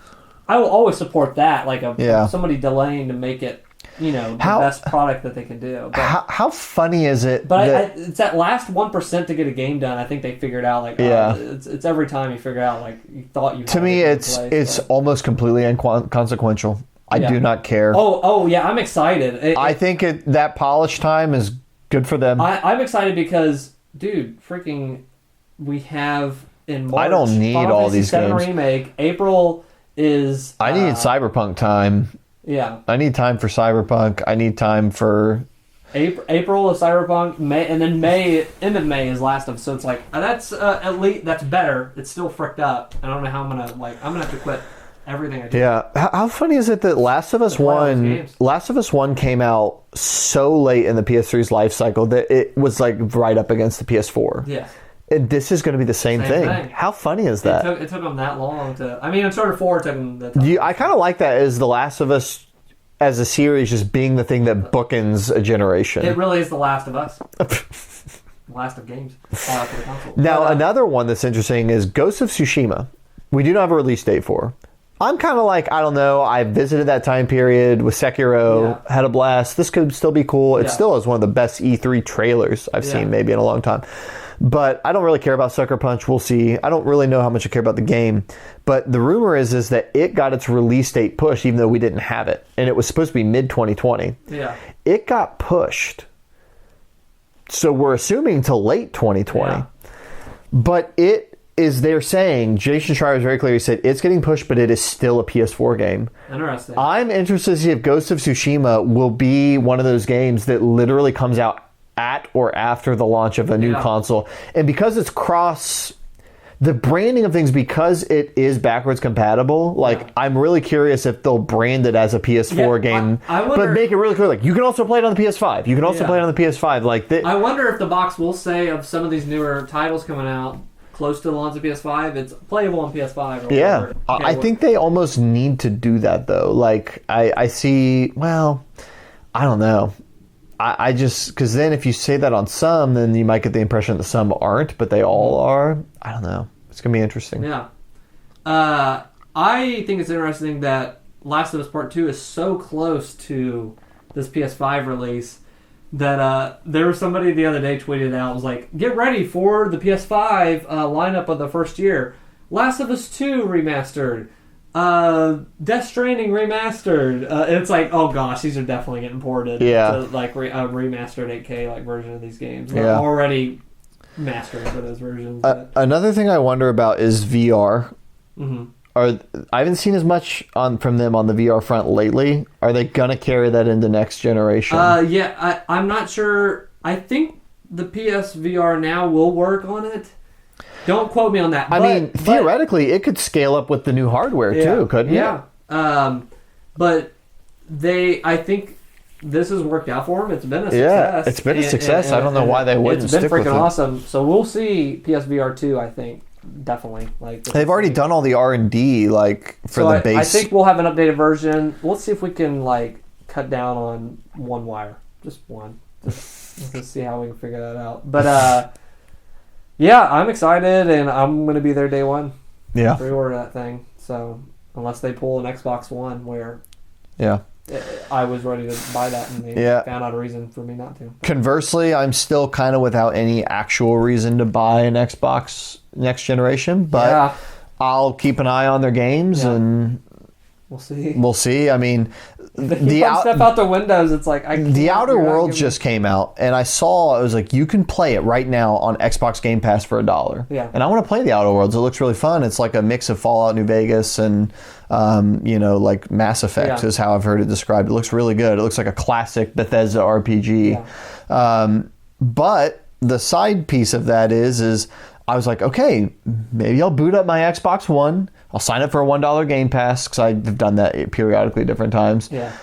I will always support that, like somebody delaying to make it, the best product that they can do. But, how funny is it? But it's that last 1% to get a game done. I think they figured out, like, it's every time you figure out, like, you thought you had. To me, it's almost completely inconsequential. I do not care. Oh yeah, I'm excited. I think that polish time is good for them. I'm excited because, dude, freaking, we have in March. I don't need Final all these Fantasy games. VII Remake. April is. I need Cyberpunk time. Yeah. I need time for Cyberpunk. I need time for. April is Cyberpunk, May, and then end of May is Last of Us. So it's like that's at least that's better. It's still fricked up. I don't know how I'm gonna have to quit everything I do. Yeah. How funny is it that Last of Us 1 came out so late in the PS3's life cycle that it was like right up against the PS4? Yeah. And this is going to be the same thing. How funny is that? It took them that long to... I mean, Uncharted 4 took them that time. I kind of like that as The Last of Us as a series just being the thing that bookends a generation. It really is The Last of Us. Last of games for the console. Now, another one that's interesting is Ghost of Tsushima. We do not have a release date for. I'm kind of like, I don't know, I visited that time period with Sekiro, had a blast. This could still be cool. It still is one of the best E3 trailers I've seen maybe in a long time. But I don't really care about Sucker Punch. We'll see. I don't really know how much I care about the game. But the rumor is that it got its release date pushed even though we didn't have it. And it was supposed to be mid-2020. Yeah. It got pushed. So we're assuming to late 2020. Yeah. But they're saying, Jason Schreier was very clear, he said, it's getting pushed, but it is still a PS4 game. Interesting. I'm interested to see if Ghost of Tsushima will be one of those games that literally comes out at or after the launch of a new console. And because it's the branding of things, because it is backwards compatible, I'm really curious if they'll brand it as a PS4 game, but make it really clear, like, you can also play it on the PS5. You can also play it on the PS5. I wonder if the box will say of some of these newer titles coming out, close to the launch of PS5, it's playable on PS5 or whatever. I think they almost need to do that, though. Like, I see, well, I don't know. I just, because then if you say that on some, then you might get the impression that some aren't, but they all are. I don't know. It's going to be interesting. Yeah. I think it's interesting that Last of Us Part 2 is so close to this PS5 release that there was somebody the other day tweeted out, was like, get ready for the PS5 lineup of the first year. Last of Us 2 remastered. Death Stranding remastered. It's like, oh gosh, these are definitely getting ported to like a remastered 8K version of these games. They're already mastering for those versions. Another thing I wonder about is VR. Mm-hmm. I haven't seen as much from them on the VR front lately. Are they gonna carry that into next generation? I'm not sure. I think the PSVR now will work on it. Don't quote me on that. I mean, theoretically, it could scale up with the new hardware too, couldn't it? Yeah. But I think this has worked out for them. It's been a success. Yeah, it's been a success. I don't know why they wouldn't stick with it. It's been freaking awesome. So we'll see PSVR 2, I think. Definitely. They've already done all the R&D for the base. I think we'll have an updated version. Let's see if we can cut down on one wire. Just one. Let's see how we can figure that out. But Yeah, I'm excited, and I'm going to be there day one. Yeah. Pre-order that thing. So, unless they pull an Xbox One where I was ready to buy that, and they found out a reason for me not to. Conversely, I'm still kind of without any actual reason to buy an Xbox next generation, but I'll keep an eye on their games, and we'll see. We'll see. I mean, the step out the windows. It's like The Outer Worlds just came out, and I saw it was like you can play it right now on Xbox Game Pass for $1. Yeah. And I want to play the Outer Worlds. It looks really fun. It's like a mix of Fallout New Vegas and like Mass Effect is how I've heard it described. It looks really good. It looks like a classic Bethesda RPG. Yeah. But the side piece of that is I was like, okay, maybe I'll boot up my Xbox One. I'll sign up for a $1 Game Pass because I've done that periodically at different times. Yeah.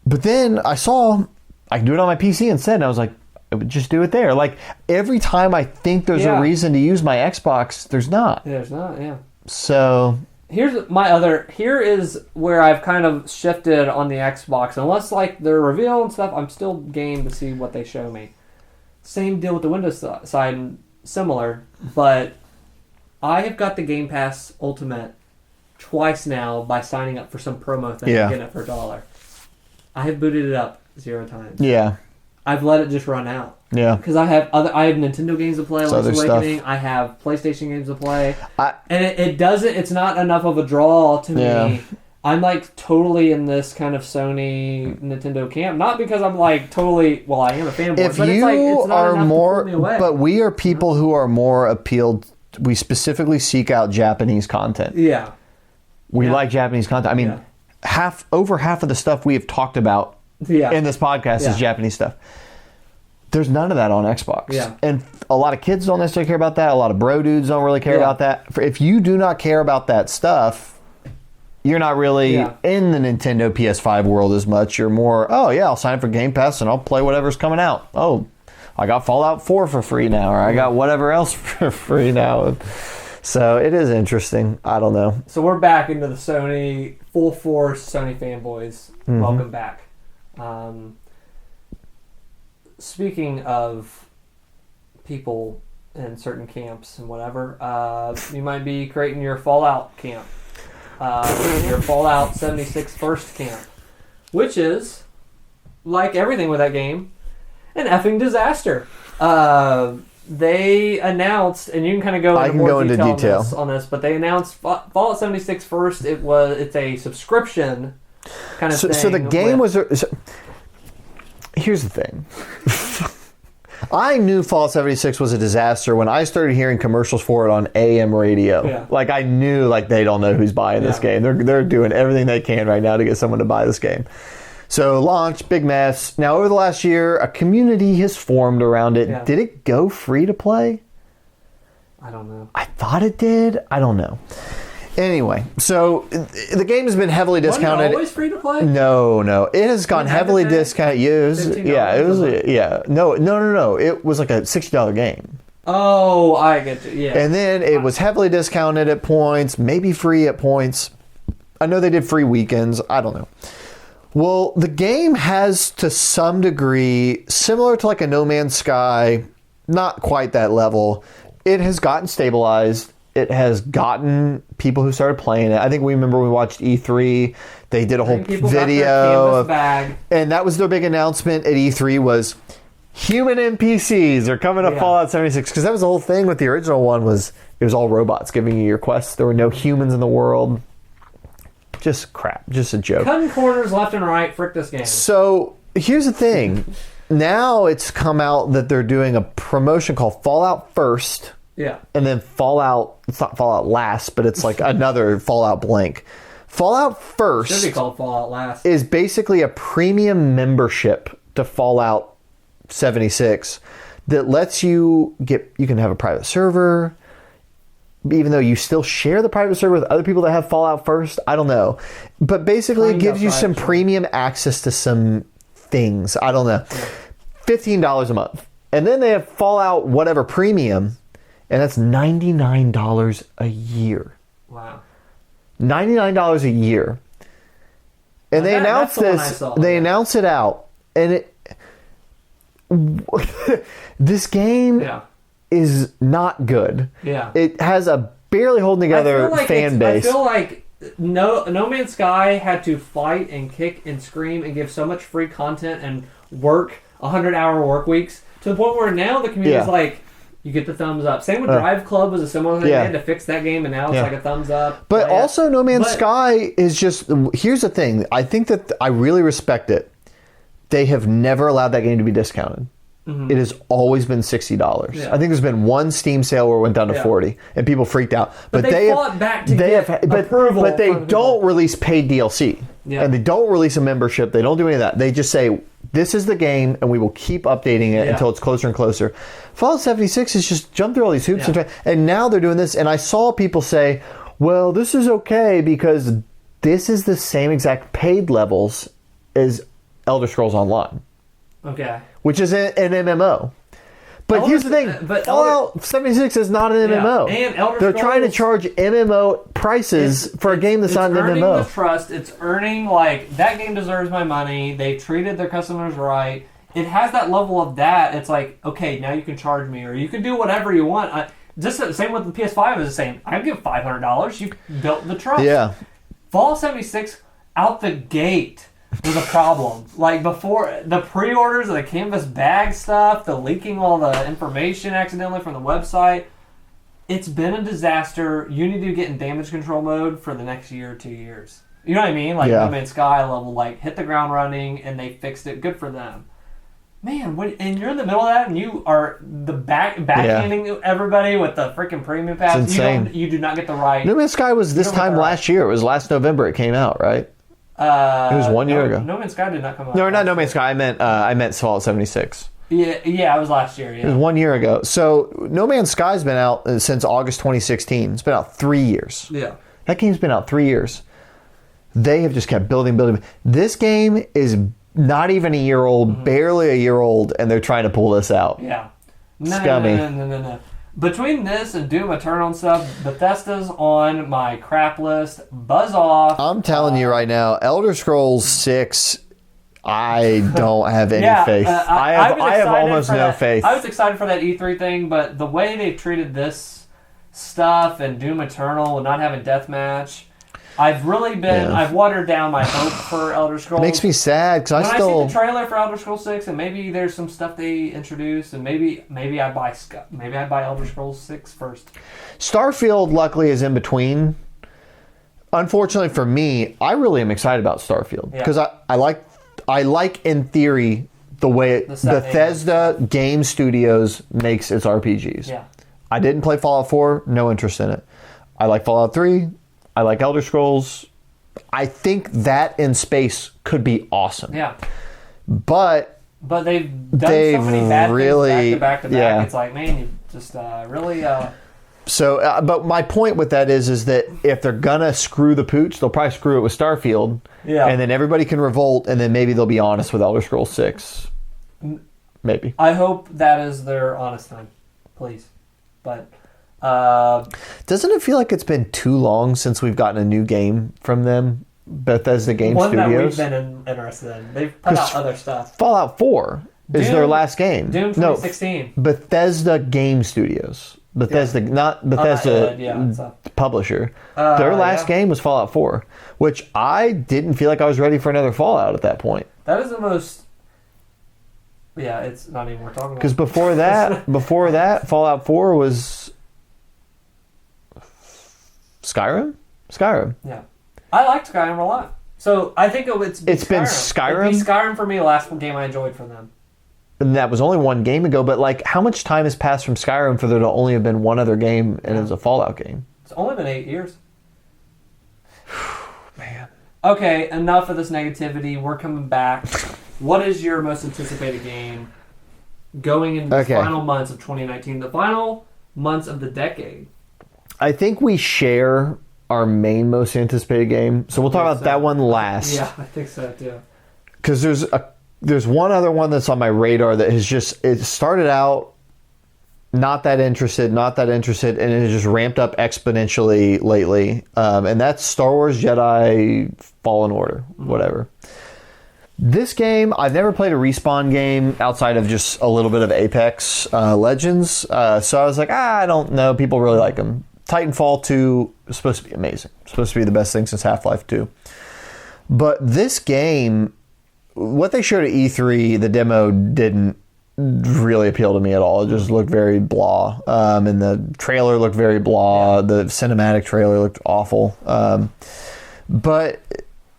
But then I saw I can do it on my PC instead, and I was like, I would just do it there. Like, every time I think there's a reason to use my Xbox, there's not. There's not, yeah. So here is where I've kind of shifted on the Xbox. Unless, like, they're reveal and stuff, I'm still game to see what they show me. Same deal with the Windows side, and similar, but I have got the Game Pass Ultimate twice now by signing up for some promo thing and getting it for $1. I have booted it up 0 times. Yeah. I've let it just run out. Yeah. Because I have Nintendo games to play, Link's Awakening. Stuff. I have PlayStation games to play. And it's not enough of a draw to me. I'm like totally in this kind of Sony Nintendo camp. Not because I'm like totally, well, I am a fanboy, if but you it's like, it's not are enough more, to pull me away. But we are people who are more appealed. We specifically seek out Japanese content. Yeah. We like Japanese content. I mean, over half of the stuff we have talked about in this podcast is Japanese stuff. There's none of that on Xbox. Yeah. And a lot of kids don't necessarily care about that. A lot of bro dudes don't really care about that. If you do not care about that stuff, you're not really in the Nintendo PS5 world as much. You're more, I'll sign up for Game Pass and I'll play whatever's coming out. Oh, I got Fallout 4 for free now, or I got whatever else for free now. So it is interesting. I don't know. So we're back into the Sony, full force Sony fanboys. Mm-hmm. Welcome back. Speaking of people in certain camps and whatever, you might be creating your Fallout camp. Your Fallout 76 first camp. Which is, like everything with that game, an effing disaster. They announced, and you can kind of go into more detail on this, but they announced Fallout 76 first. It's a subscription kind of thing. So the game was... Here's the thing. I knew Fallout 76 was a disaster when I started hearing commercials for it on AM radio. Yeah. Like, I knew, like, they don't know who's buying this game. They're doing everything they can right now to get someone to buy this game. So, launch, big mess. Now, over the last year, a community has formed around it. Yeah. Did it go free to play? I don't know. I thought it did. I don't know. Anyway, so the game has been heavily discounted. Wasn't it always free to play? No. It has gone heavily discounted. Yeah, it was. Yeah, no. It was like a $60 game. Oh, I get you. Yeah. And then it was heavily discounted at points, maybe free at points. I know they did free weekends. I don't know. Well, the game has, to some degree, similar to like a No Man's Sky, not quite that level. It has gotten stabilized. It has gotten people who started playing it. I think we remember we watched E3. They did a whole video. And that was their big announcement at E3 was human NPCs are coming to Fallout 76. Because that was the whole thing with the original one was it was all robots giving you your quests. There were no humans in the world. Just crap. Just a joke. Cutting corners left and right. Frick this game. So here's the thing. Now it's come out that they're doing a promotion called Fallout First. Yeah. And then Fallout, it's not Fallout Last, but it's like another Fallout blank. Fallout First should be called Fallout Last. Is basically a premium membership to Fallout 76 that lets you can have a private server, even though you still share the private server with other people that have Fallout First. I don't know. But basically it gives you some premium access to some things. I don't know. Yeah. $15 a month. And then they have Fallout whatever premium. And that's $99 a year. Wow. $99 a year. And they announced this. They announced it out. And this game is not good. Yeah. It has a barely holding together fan base. I feel like No Man's Sky had to fight and kick and scream and give so much free content and work 100-hour work weeks to the point where now the community is like, you get the thumbs up. Same with Drive Club was a similar thing. They had to fix that game and now it's like a thumbs up. But also No Man's Sky is just, here's the thing. I think that I really respect it. They have never allowed that game to be discounted. It has always been $60. Yeah. I think there's been one Steam sale where it went down to $40, and people freaked out. But they fought back to get approval. But they don't release paid DLC, and they don't release a membership. They don't do any of that. They just say, this is the game, and we will keep updating it until it's closer and closer. Fallout 76 is just jump through all these hoops, and now they're doing this. And I saw people say, well, this is okay because this is the same exact paid levels as Elder Scrolls Online. Okay. Which is an MMO. But here's the thing. Fallout 76 is not an MMO. And Elder Scrolls, they're trying to charge MMO prices for a game that's not an MMO. It's earning the trust. It's earning, like, that game deserves my money. They treated their customers right. It has that level of that. It's like, okay, now you can charge me, or you can do whatever you want. Just the same with the PS5 is the same. I give $500. You built the trust. Yeah. Fallout 76 out the gate was a problem. Like, before, the pre-orders of the canvas bag stuff, the leaking all the information accidentally from the website, it's been a disaster. You need to get in damage control mode for the next year or 2 years. You know what I mean? Like, No Man's Sky level, like, hit the ground running, and they fixed it. Good for them. Man, and you're in the middle of that, and you are backhanding everybody with the freaking premium pass. It's insane. You do not get the right. No Man's Sky was this time last year. It was last November it came out, right? It was 1 year ago. No Man's Sky did not come out. No, not No Man's Sky. I meant Fallout 76. Yeah, it was last year. Yeah, it was 1 year ago. So No Man's Sky's been out since August 2016. It's been out 3 years. Yeah, that game's been out 3 years. They have just kept building. This game is not even a year old, barely a year old, and they're trying to pull this out. Yeah, Scummy. No. Between this and Doom Eternal and stuff, Bethesda's on my crap list. Buzz off. I'm telling you right now, Elder Scrolls 6, I don't have any faith. I have almost no faith. I was excited for that E3 thing, but the way they treated this stuff and Doom Eternal and not having deathmatch, I've really been... I've watered down my hope for Elder Scrolls. It makes me sad because I see the trailer for Elder Scrolls 6 and maybe there's some stuff they introduced and maybe I buy Elder Scrolls 6 first. Starfield, luckily, is in between. Unfortunately for me, I really am excited about Starfield because I like in theory the way Bethesda Game Studios makes its RPGs. Yeah. I didn't play Fallout 4, no interest in it. I like Fallout 3. I like Elder Scrolls. I think that in space could be awesome. Yeah. But they've done so many bad things back to back. Yeah. It's like, man, you just really... So, but my point with that is that if they're going to screw the pooch, they'll probably screw it with Starfield. Yeah. And then everybody can revolt, and then maybe they'll be honest with Elder Scrolls 6. Maybe. I hope that is their honest time. Please. But... doesn't it feel like it's been too long since we've gotten a new game from them, Bethesda Game Studios? One that we've been interested in. They've put out other stuff. Fallout 4 is their last game. Doom 2016. No, Bethesda Game Studios. Bethesda, not Bethesda publisher. Their last game was Fallout 4, which I didn't feel like I was ready for another Fallout at that point. That is the most... Yeah, it's not even worth talking about. Because before that, Fallout 4 was... Skyrim? Yeah. I liked Skyrim a lot. So I think it's been Skyrim? It'd be Skyrim for me, the last game I enjoyed from them. And that was only one game ago, but like how much time has passed from Skyrim for there to only have been one other game and it was a Fallout game? It's only been 8 years. Man. Okay, enough of this negativity. We're coming back. What is your most anticipated game going into the final months of 2019, the final months of the decade? I think we share our main most anticipated game, so we'll talk about that one last. Yeah, I think so too. Because there's one other one that's on my radar that has it started out not that interested, and it has just ramped up exponentially lately, and that's Star Wars Jedi Fallen Order, whatever. This game, I've never played a Respawn game outside of just a little bit of Apex Legends. So I was like, I don't know. People really like them. Titanfall 2 is supposed to be amazing. It's supposed to be the best thing since Half-Life 2. But this game, what they showed at E3, the demo didn't really appeal to me at all. It just looked very blah. And the trailer looked very blah. The cinematic trailer looked awful. But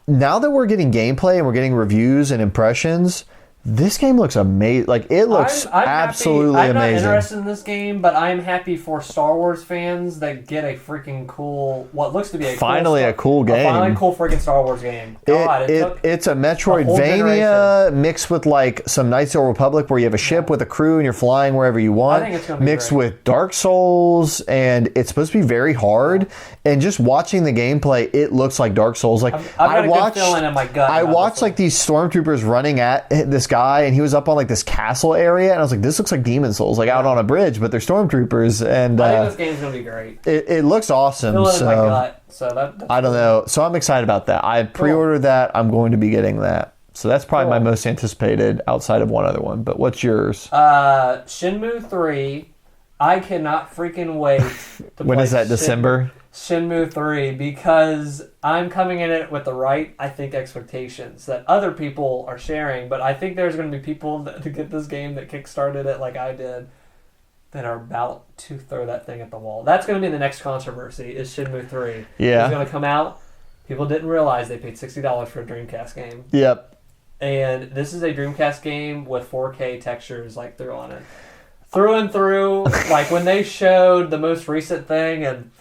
now that we're getting gameplay and we're getting reviews and impressions, this game looks amazing. Like, it looks absolutely amazing. I'm not interested in this game, but I'm happy for Star Wars fans that get a freaking cool, what looks to be a finally a cool game. Finally cool freaking Star Wars game. God, it's a Metroidvania mixed with like some Knights of the Republic where you have a ship with a crew and you're flying wherever you want. I think it's going to be mixed great. with Dark Souls, and it's supposed to be very hard. And just watching the gameplay, it looks like Dark Souls. Like I've got a good feeling in my gut. I watched like these stormtroopers running at this guy, and he was up on like this castle area, and I was like, this looks like Demon Souls, like out on a bridge, but they're stormtroopers. And I think this game's gonna be great. It looks awesome. Feeling in my gut, so that's I don't know. So I'm excited about that. I pre-ordered that. I'm going to be getting that. So that's probably my most anticipated outside of one other one. But what's yours? Shenmue 3. I cannot freaking wait to When is that, December? Shenmue 3, because I'm coming in it with the right, I think, expectations that other people are sharing, but I think there's going to be people that get this game that kickstarted it like I did that are about to throw that thing at the wall. That's going to be the next controversy, is Shenmue 3. Yeah. It's going to come out. People didn't realize they paid $60 for a Dreamcast game. Yep. And this is a Dreamcast game with 4K textures like through on it. Through and through, like when they showed the most recent thing and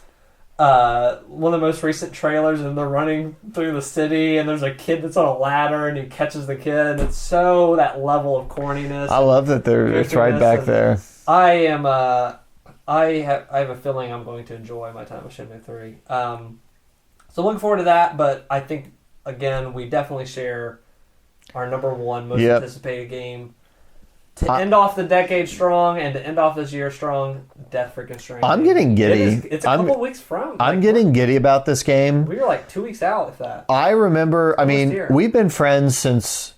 one of the most recent trailers, and they're running through the city and there's a kid that's on a ladder and he catches the kid, and it's so that level of corniness. I love that it's right back there. I have a feeling I'm going to enjoy my time with Shenmue 3. So looking forward to that, but I think again we definitely share our number one most anticipated game. To end off the decade strong and to end off this year strong, Death freaking Stranding. I'm getting giddy. It's a couple weeks from. I'm getting giddy about this game. We were like 2 weeks out, if that. I remember, we've been friends since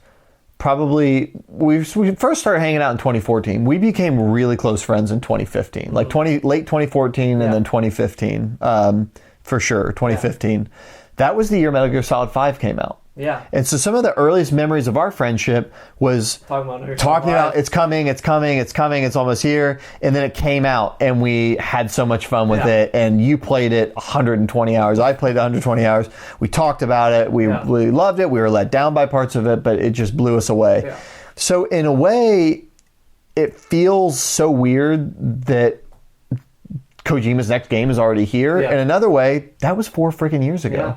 probably, we first started hanging out in 2014. We became really close friends in 2015. Like late 2014 and then 2015. For sure, 2015. Yeah. That was the year Metal Gear Solid 5 came out. Yeah. And so some of the earliest memories of our friendship was talking about it's coming, it's almost here. And then it came out and we had so much fun with it. And you played it 120 hours. I played it 120 hours. We talked about it. We loved it. We were let down by parts of it, but it just blew us away. Yeah. So in a way, it feels so weird that Kojima's next game is already here. Yeah. In another way, that was 4 freaking years ago. Yeah.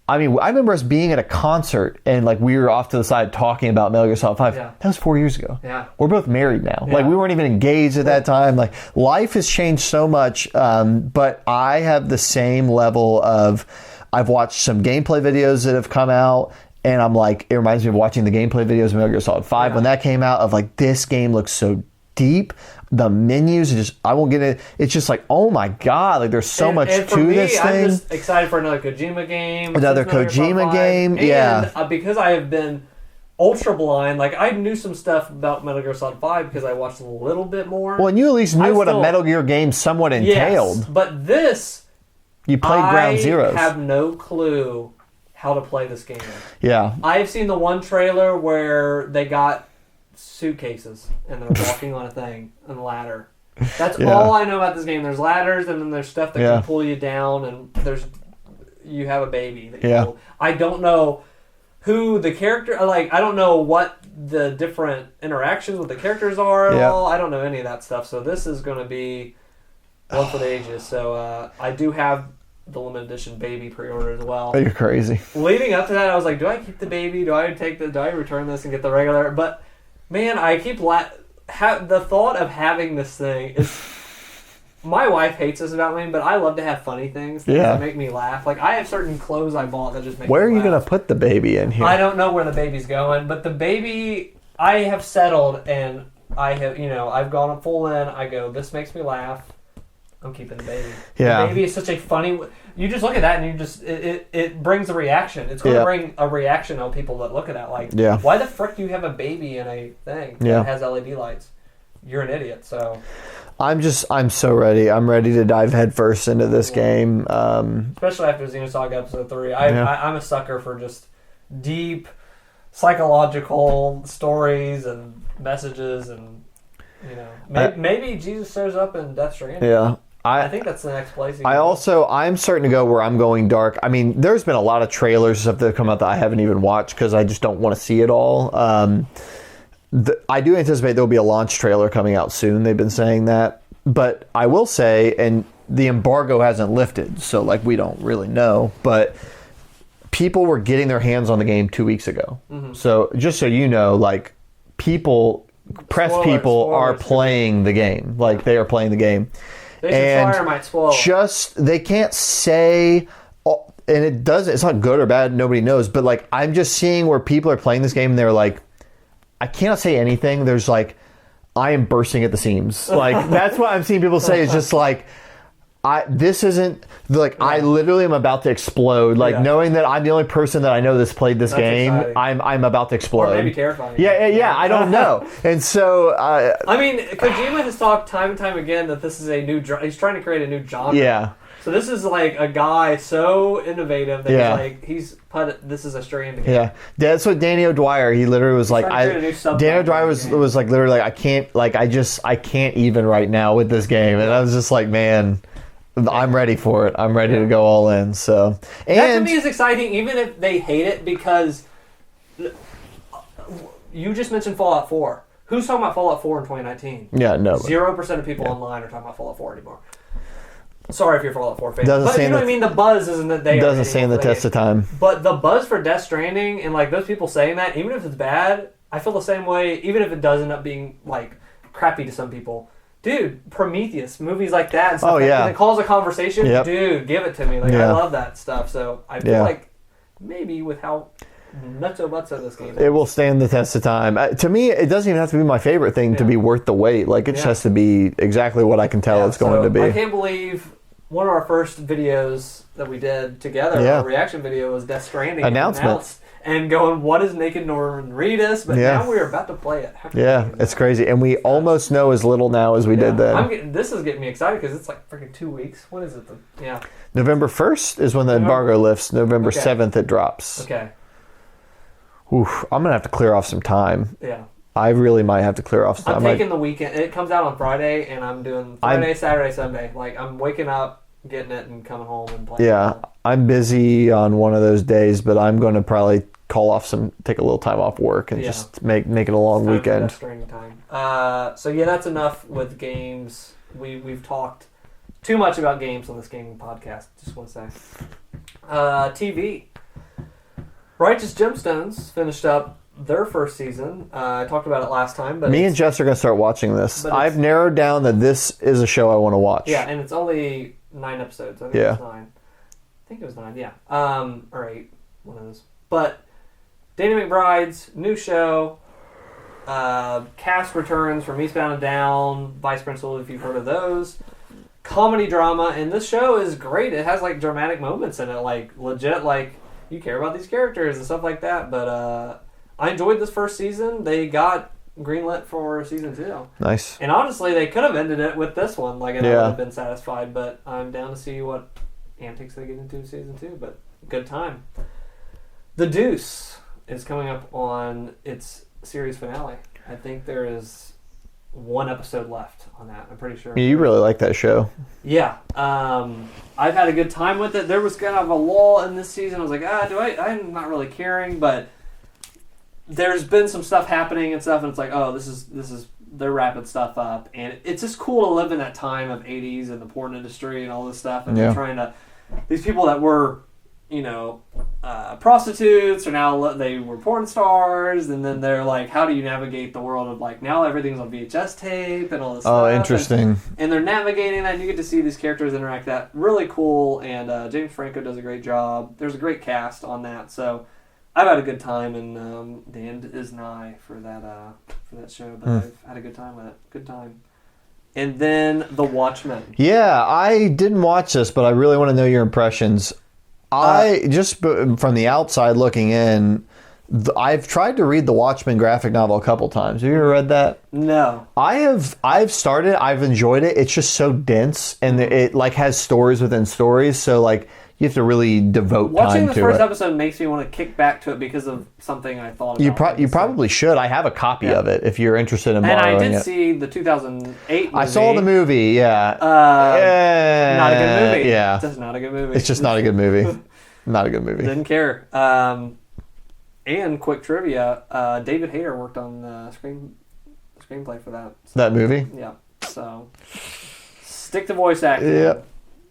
I mean, I remember us being at a concert and like we were off to the side talking about Metal Gear Solid 5. Yeah. That was 4 years ago. Yeah. We're both married now. Yeah. Like we weren't even engaged at that time. Like life has changed so much. But I have the same level of, I've watched some gameplay videos that have come out and I'm like, it reminds me of watching the gameplay videos of Metal Gear Solid 5 when that came out, of like, this game looks so deep. The menus, I won't get it. It's just like, oh my God, like there's so much to this thing. I'm just excited for another Kojima game. Another Kojima game, and because I have been ultra blind, like I knew some stuff about Metal Gear Solid 5 because I watched a little bit more. Well, and you at least knew what a Metal Gear game somewhat entailed. Yes, but this, you played Ground Zeroes. I have no clue how to play this game. Yeah. I've seen the one trailer where they got suitcases and they're walking on a thing and a ladder. That's all I know about this game. There's ladders and then there's stuff that can pull you down, and you have a baby that you pull. I don't know who the character, like I don't know what the different interactions with the characters are at all. I don't know any of that stuff. So this is going to be one for the ages. So I do have the limited edition baby pre-order as well. Oh, you're crazy. Leading up to that, I was like, do I keep the baby? Do I return this and get the regular? But man, I keep the thought of having this thing is. My wife hates this about me, but I love to have funny things that make me laugh. Like I have certain clothes I bought that just make me laugh. Where are you going to put the baby in here? I don't know where the baby's going, but the baby, I have settled and I have, I've gone full in. I go, this makes me laugh. I'm keeping the baby. Yeah. The baby is such a funny... You just look at that and you just... It brings a reaction. It's going to bring a reaction on people that look at that. Like, why the frick do you have a baby in a thing that has LED lights? You're an idiot, so... I'm so ready. I'm ready to dive headfirst into this game. Especially after Xenosaga Episode 3. I'm a sucker for just deep psychological stories and messages and, you know... Maybe Jesus shows up in Death Stranding. Yeah. I think that's the next place. I'm starting to go where I'm going dark. I mean, there's been a lot of trailers and stuff that have come out that I haven't even watched because I just don't want to see it all. I do anticipate there'll be a launch trailer coming out soon. They've been saying that. But I will say, and the embargo hasn't lifted, so like we don't really know, but people were getting their hands on the game 2 weeks ago. Mm-hmm. So just so you know, like press people are playing the game. Like they are playing the game. And might spoil. They can't say, and it's not good or bad, nobody knows, but like I'm just seeing where people are playing this game and they're like, I cannot say anything. There's like, I am bursting at the seams. Like, that's what I'm seeing people say. It's just like, this isn't, like, I literally am about to explode. Like, knowing that I'm the only person that I know that's played this game, exciting. I'm about to explode. Or maybe terrifying. Yeah, I don't know. And so... I mean, Kojima has talked time and time again that this is a new... He's trying to create a new genre. Yeah. So this is like a guy so innovative that he's put this is a Stranding. Yeah, that's what Danny O'Dwyer. He literally was like, Danny O'Dwyer was like literally like, I can't even right now with this game, and I was just like, man, I'm ready for it. I'm ready to go all in. So that to me is exciting, even if they hate it, because you just mentioned Fallout 4. Who's talking about Fallout 4 in 2019? Yeah, no. 0% of people online are talking about Fallout 4 anymore. Sorry if you're Fallout 4 fan. But you know what I mean? The buzz isn't that they doesn't stand the test of time. But the buzz for Death Stranding and like those people saying that, even if it's bad, I feel the same way, even if it does end up being like crappy to some people. Dude, Prometheus, movies like that and stuff and it calls a conversation. Yep. Dude, give it to me. Like I love that stuff. So I feel like maybe with how nutso-butso this game is, it will stand the test of time. To me, it doesn't even have to be my favorite thing to be worth the wait. Like it just has to be exactly what I can tell it's going to be. I can't believe one of our first videos that we did together, our reaction video, was Death Stranding. Announcement. And going, what is Naked Norman Reedus? But now we're about to play it. It's crazy. And we almost know as little now as we did then. This is getting me excited because it's like freaking 2 weeks. What is it? November 1st is when the embargo lifts. November 7th it drops. Okay. Oof, I'm going to have to clear off some time. Yeah. I really might have to clear off some time. I'm taking the weekend. It comes out on Friday, and I'm doing Friday, Saturday, Sunday. Like, I'm waking up, getting it, and coming home and playing. Yeah, I'm busy on one of those days, but I'm going to probably take a little time off work and just make it a long weekend. Time. So that's enough with games. We've talked too much about games on this gaming podcast. Just want to say, TV. Righteous Gemstones finished up their first season. I talked about it last time, but me and Jess are going to start watching this. I've narrowed down that this is a show I want to watch. Yeah, and it's only 9 episodes. I think it was 9. I think it was 9. Yeah, or 8. One of those. But Danny McBride's new show. Cast returns from Eastbound and Down, Vice Principal, if you've heard of those. Comedy drama, and this show is great. It has like dramatic moments in it, like legit, like you care about these characters and stuff like that. But I enjoyed this first season. They got greenlit for season 2. Nice. And honestly, they could have ended it with this one, like, and I would have been satisfied. But I'm down to see what antics they get into in season 2. But good time. The Deuce is coming up on its series finale. I think there is 1 episode left on that. I'm pretty sure. You really like that show. Yeah. I've had a good time with it. There was kind of a lull in this season. I was like, I'm not really caring, but there's been some stuff happening and stuff, and it's like, oh, this is they're wrapping stuff up, and it's just cool to live in that time of 80s and the porn industry and all this stuff, and they're trying to, these people that were, prostitutes, or now they were porn stars, and then they're like, how do you navigate the world of like, now everything's on VHS tape and all this stuff. Oh, interesting. And they're navigating that, and you get to see these characters interact. That really cool, and James Franco does a great job. There's a great cast on that, so I've had a good time, and the end is nigh for that show, but I've had a good time with it. Good time. And then The Watchmen. Yeah, I didn't watch this, but I really want to know your impressions. I just from the outside looking in, I've tried to read the Watchmen graphic novel a couple times. Have you ever read that? No. I've started. I've enjoyed it. It's just so dense, and it like has stories within stories. So like you have to really devote time to it. Watching the first episode makes me want to kick back to it because of something I thought about. You probably should. I have a copy of it if you're interested in borrowing it. And I did see the 2008 movie. I saw the movie, yeah. Not a good movie. Yeah. It's just not a good movie. It's just not a good movie. Not a good movie. Didn't care. And quick trivia, David Hayter worked on the screenplay for that. So, that movie? Yeah. So, stick to voice acting. Yep.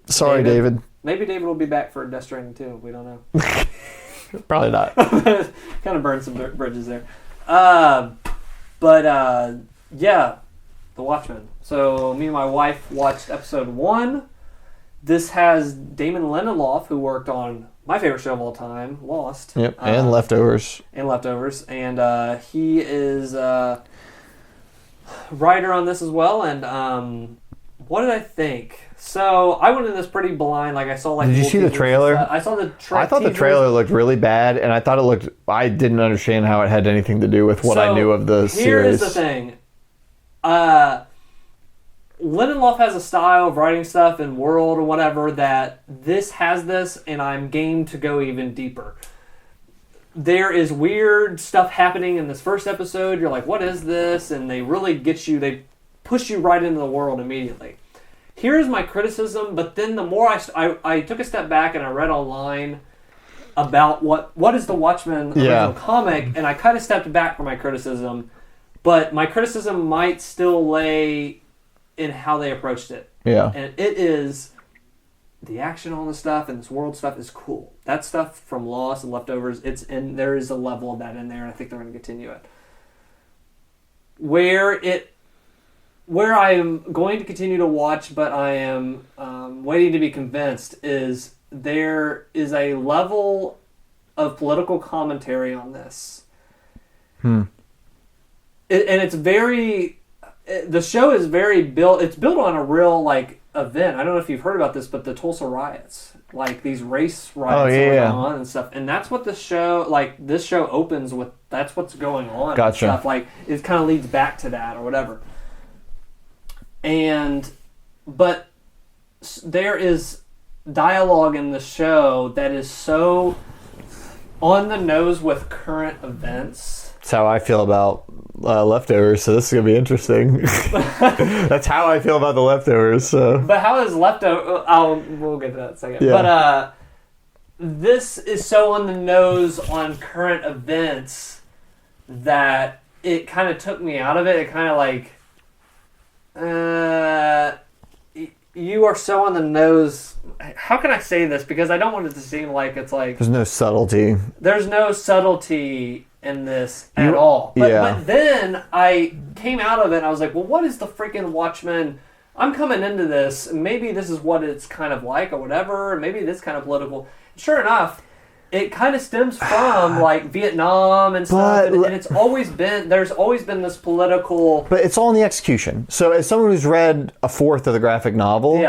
Sorry, David. Maybe David will be back for Death Stranding too. We don't know. Probably not. Kind of burned some bridges there. Yeah, The Watchmen. So me and my wife watched episode 1. This has Damon Lindelof, who worked on my favorite show of all time, Lost. Yep, and Leftovers. And he is a writer on this as well. And what did I think? So I went in this pretty blind. Like I saw like. Did you see the trailer? I saw the trailer. I thought the trailer looked really bad, and I thought it looked. I didn't understand how it had anything to do with what I knew of the series. Here is the thing. Lindelof has a style of writing stuff and world or whatever that this has this, and I'm game to go even deeper. There is weird stuff happening in this first episode. You're like, what is this? And they really get you. They push you right into the world immediately. Here's my criticism, but then the more I took a step back and I read online about what is the Watchmen original comic, and I kind of stepped back from my criticism, but my criticism might still lay in how they approached it. Yeah. And it is, the action on the stuff and this world stuff is cool. That stuff from Lost and Leftovers, there is a level of that in there, and I think they're going to continue it. Where I am going to continue to watch, but I am waiting to be convinced, is there is a level of political commentary on this. And it's very... The show is very built... It's built on a real, like, event. I don't know if you've heard about this, but the Tulsa riots. Like, these race riots that were going on and stuff. And that's what the show... Like, this show opens with... That's what's going on. Gotcha. And stuff. Like, it kind of leads back to that or whatever. But there is dialogue in the show that is so on the nose with current events. That's how I feel about Leftovers, so this is going to be interesting. That's how I feel about the Leftovers. So. But how is Leftovers... we'll get to that in a second. Yeah. But this is so on the nose on current events that it kind of took me out of it. It kind of like... you are so on the nose. How can I say this? Because I don't want it to seem like it's like... There's no subtlety. There's no subtlety in this at all. But then I came out of it and I was like, well, what is the freaking Watchmen? I'm coming into this. Maybe this is what it's kind of like or whatever. Maybe this kind of political. Sure enough, it kind of stems from like Vietnam and stuff. And it's always been, there's always been this political... But it's all in the execution. So as someone who's read a fourth of the graphic novel...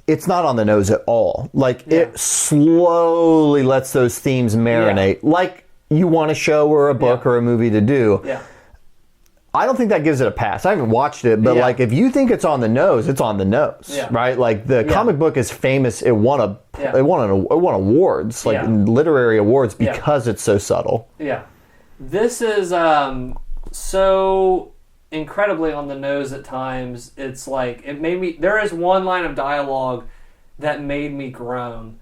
It's not on the nose at all. Like, it slowly lets those themes marinate. Like you want a show or a book or a movie to do. I don't think that gives it a pass. I haven't watched it, but like if you think it's on the nose, it's on the nose, right? Like the comic book is famous. It won awards, like literary awards, because it's so subtle. This is so incredibly on the nose at times. It's like it made me. There is one line of dialogue that made me groan,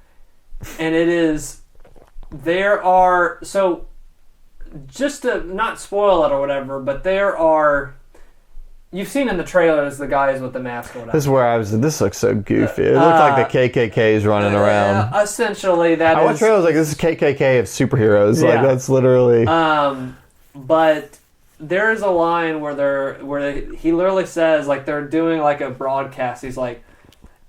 and it is just to not spoil it or whatever, but there are... You've seen in the trailers the guys with the mask or whatever. This is where I was... This looks so goofy. It looked like the KKK is running around. Essentially, that is... I watched trailers like, this is KKK of superheroes. Like, that's literally... But there is a line where he literally says, like, they're doing, like, a broadcast. He's like,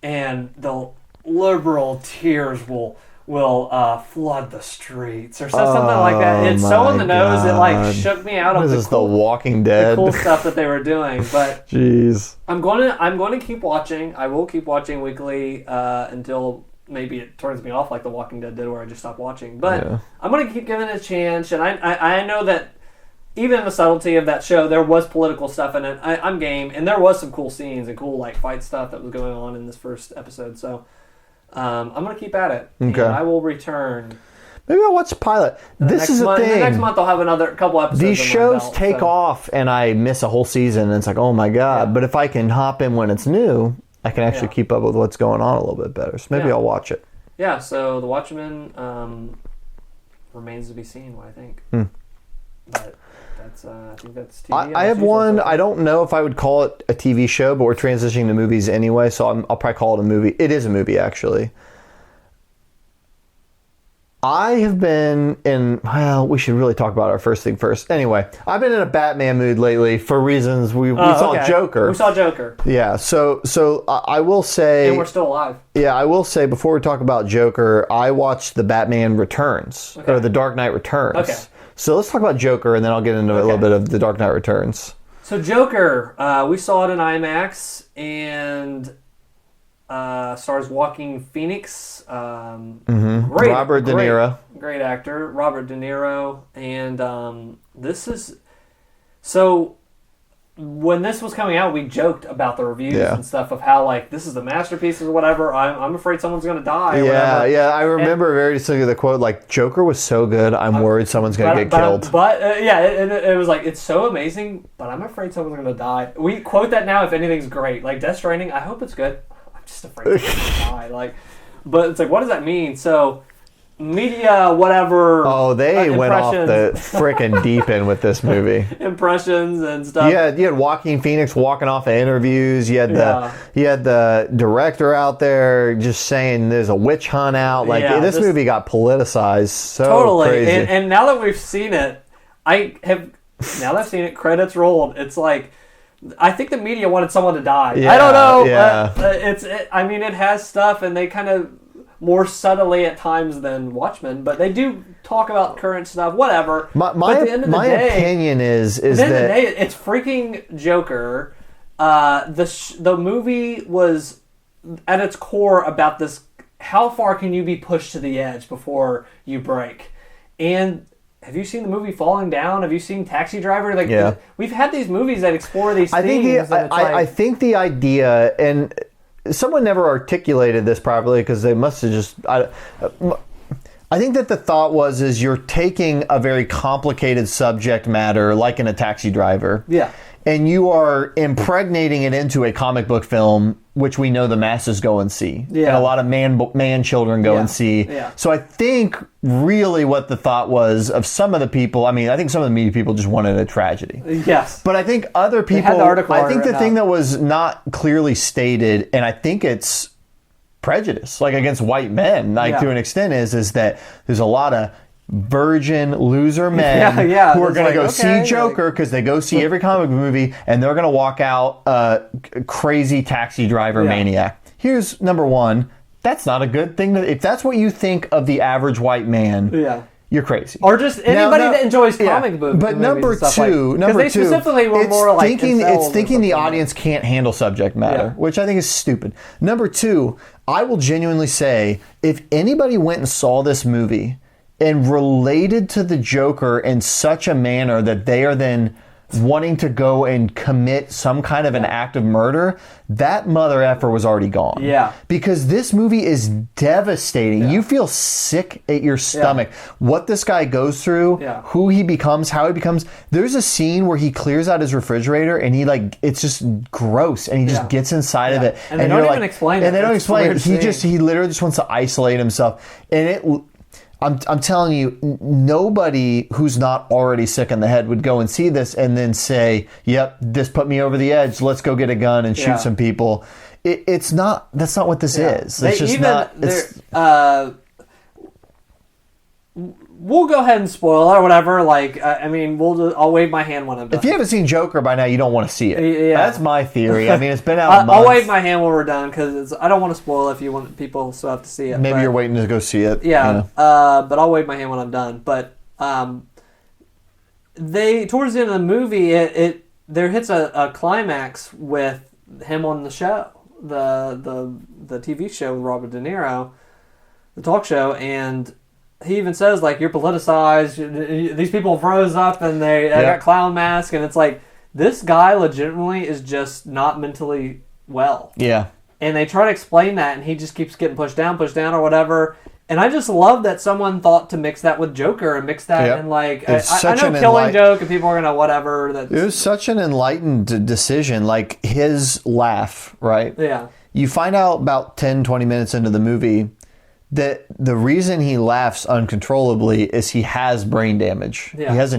and the liberal tears will will flood the streets or something like that. It's so in the nose it like shook me out of The Walking Dead, the cool stuff that they were doing. But jeez, I'm going to keep watching. I will keep watching weekly until maybe it turns me off like The Walking Dead did, where I just stopped watching. But I'm going to keep giving it a chance, and I know that even the subtlety of that show, there was political stuff in it. I'm game, and there was some cool scenes and cool like fight stuff that was going on in this first episode. So I'm going to keep at it. Okay. And I will return. Maybe I'll watch the pilot. This is the thing. The next month I'll have another couple episodes. These shows take off, and I miss a whole season, and it's like, oh my god. Yeah. But if I can hop in when it's new, I can actually keep up with what's going on a little bit better. So maybe I'll watch it. Yeah, so The Watchmen remains to be seen, what I think. But I think that's TV. I have one. I don't know if I would call it a TV show, but we're transitioning to movies anyway, so I'll probably call it a movie. It is a movie, actually. I have been in... Well, we should really talk about our first thing first. Anyway, I've been in a Batman mood lately for reasons we saw Joker. We saw Joker. Yeah, so I will say... And we're still alive. Yeah, I will say, before we talk about Joker, I watched The Batman Returns, or The Dark Knight Returns. Okay. So let's talk about Joker, and then I'll get into a little bit of The Dark Knight Returns. So Joker, we saw it in IMAX, and stars Joaquin Phoenix. Great, Robert De Niro. Great actor, Robert De Niro. And this is... So when this was coming out, we joked about the reviews and stuff of how, like, this is a masterpiece or whatever. I'm afraid someone's going to die or whatever. Yeah, I remember very distinctly the quote, like, Joker was so good, I'm worried someone's going to get killed. It was like, it's so amazing, but I'm afraid someone's going to die. We quote that now if anything's great. Like, Death Stranding, I hope it's good. I'm just afraid someone's going to die. Like, but it's like, what does that mean? So... media, whatever. Oh, they went off the frickin' deep end with this movie. Impressions and stuff. Yeah, you had Joaquin Phoenix walking off of interviews. You had the director out there just saying there's a witch hunt out. Like this movie got politicized so crazy. And now that we've seen it, credits rolled. It's like, I think the media wanted someone to die. I don't know. It has stuff, and they kind of more subtly at times than Watchmen, but they do talk about current stuff, whatever. My opinion is that... At the end of the day, it's freaking Joker. The movie was, at its core, about this, how far can you be pushed to the edge before you break? And have you seen the movie Falling Down? Have you seen Taxi Driver? We've had these movies that explore these themes. I think the idea... and. Someone never articulated this properly because they must have just... I think that the thought is you're taking a very complicated subject matter, like in a Taxi Driver, and you are impregnating it into a comic book film, which we know the masses go and see, and a lot of man children go and see. Yeah. So I think really what the thought was of some of the people, I think some of the media people just wanted a tragedy. Yes. But I think other people, I think the thing that was not clearly stated, and I think it's prejudice, like against white men, to an extent, is that there's a lot of virgin loser men who are going to go see Joker because they go see every comic book movie, and they're going to walk out crazy Taxi Driver maniac. Here's number one. That's not a good thing. If that's what you think of the average white man, you're crazy. Or just anybody that enjoys comic books. But number two, specifically were more like it's thinking the audience can't handle subject matter, which I think is stupid. Number two, I will genuinely say, if anybody went and saw this movie and related to the Joker in such a manner that they are then wanting to go and commit some kind of an act of murder, that mother effer was already gone. Yeah. Because this movie is devastating. Yeah. You feel sick at your stomach. What this guy goes through, who he becomes, how he becomes. There's a scene where he clears out his refrigerator and it's just gross, and he just gets inside of it. And they don't even explain it. And they don't explain it. He literally just wants to isolate himself. And I'm telling you, nobody who's not already sick in the head would go and see this and then say, yep, this put me over the edge. Let's go get a gun and shoot some people. That's not what this is. It's just not. we'll go ahead and spoil or whatever. Like, I mean, I'll wave my hand when I'm done. If you haven't seen Joker by now, you don't want to see it. Yeah. That's my theory. I mean, it's been out months. I'll wave my hand when we're done because I don't want to spoil if you want people still have to see it. Maybe you're waiting to go see it. Yeah, but I'll wave my hand when I'm done. But towards the end of the movie, there hits a climax with him on the show, the TV show with Robert De Niro, the talk show, and he even says, like, you're politicized, these people froze up and they got clown masks, and it's like, this guy legitimately is just not mentally well. Yeah. And they try to explain that, and he just keeps getting pushed down or whatever. And I just love that someone thought to mix that with Joker and mix that and like I know Killing Joke and people are gonna whatever. It was such an enlightened decision, like his laugh, right? Yeah. You find out about 10, 20 minutes into the movie that the reason he laughs uncontrollably is he has brain damage. Yeah. He has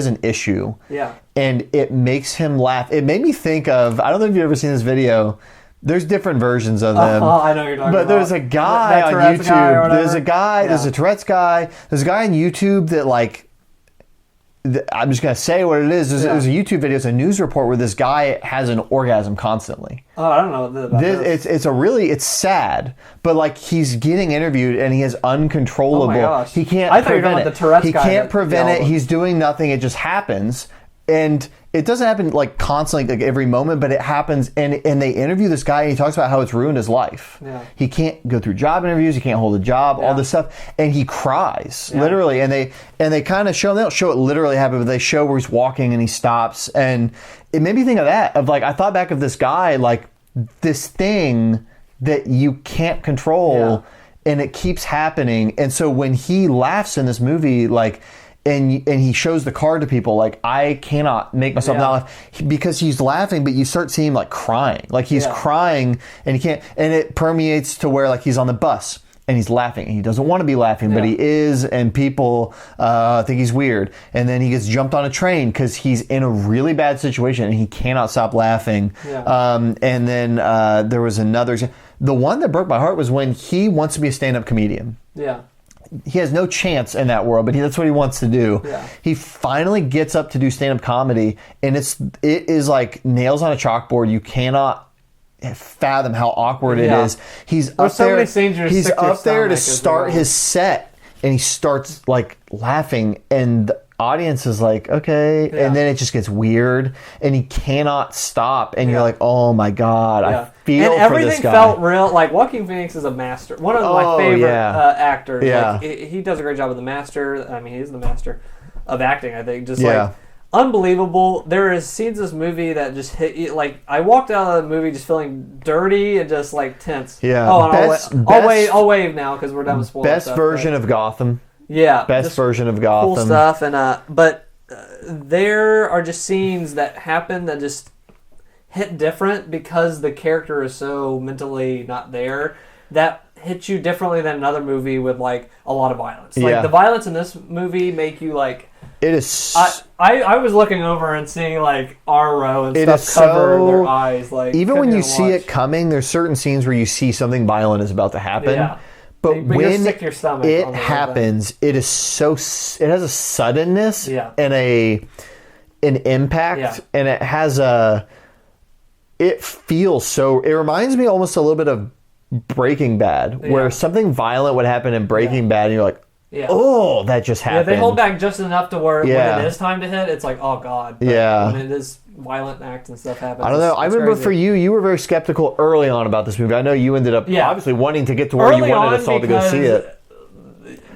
an issue. Yeah. And it makes him laugh. It made me think of, I don't know if you've ever seen this video. There's different versions of them. I know what you're talking about. But there's a guy on YouTube. There's a guy, there's a Tourette's guy. There's a guy on YouTube that, like, I'm just going to say what it is. There's a YouTube video. It's a news report where this guy has an orgasm constantly. Oh, I don't know about this. It's sad, but like he's getting interviewed and he is uncontrollable. Oh my gosh. He can't I thought you were talking about the Tourette's guy. He can't prevent it. He's doing nothing. It just happens. And it doesn't happen like constantly, like every moment, but it happens. And they interview this guy and he talks about how it's ruined his life. Yeah. He can't go through job interviews. He can't hold a job, all this stuff. And he cries, literally. And they kind of show, they don't show it literally happen, but they show where he's walking and he stops. And it made me think of that, of like, I thought back of this guy, like this thing that you can't control and it keeps happening. And so when he laughs in this movie, like, and he shows the card to people, like, I cannot make myself not laugh because he's laughing, but you start seeing him like crying, like he's crying and he can't, and it permeates to where like he's on the bus and he's laughing and he doesn't want to be laughing, but he is, and people think he's weird, and then he gets jumped on a train because he's in a really bad situation and he cannot stop laughing. And then there was another, the one that broke my heart was when he wants to be a stand-up comedian. He has no chance in that world, but that's what he wants to do. He finally gets up to do stand-up comedy, and it is like nails on a chalkboard. You cannot fathom how awkward it is. He's up there. He's up there to start his set, and he starts like laughing, and the audience is like, okay, and then it just gets weird, and he cannot stop, and you're like, oh my god, I feel and for everything this guy. Felt real. Like Joaquin Phoenix is a master, one of my favorite actors. Like, he does a great job with the master. I mean, he's the master of acting. I think just like unbelievable. There is scenes in this movie that just hit you. Like I walked out of the movie just feeling dirty and just like tense. I'll wave now because we're done with spoilers. Best version of Gotham. Best version of Gotham. Cool stuff, and but there are just scenes that happen that just hit different because the character is so mentally not there. That hits you differently than another movie with like a lot of violence. Like the violence in this movie make you like. It is. I was looking over and seeing like R-row and stuff cover their eyes. Like even when you see it coming, there's certain scenes where you see something violent is about to happen. But when it happens, it is so. It has a suddenness and an impact, and it has a. It feels so. It reminds me almost a little bit of Breaking Bad, where something violent would happen in Breaking Bad, and you're like, oh, that just happened. They hold back just enough to where when it is time to hit, it's like, oh god. But when it is violent acts and stuff happens. I don't know. I remember crazy. For you were very skeptical early on about this movie. I know you ended up obviously wanting to get to where you wanted us all to go see it.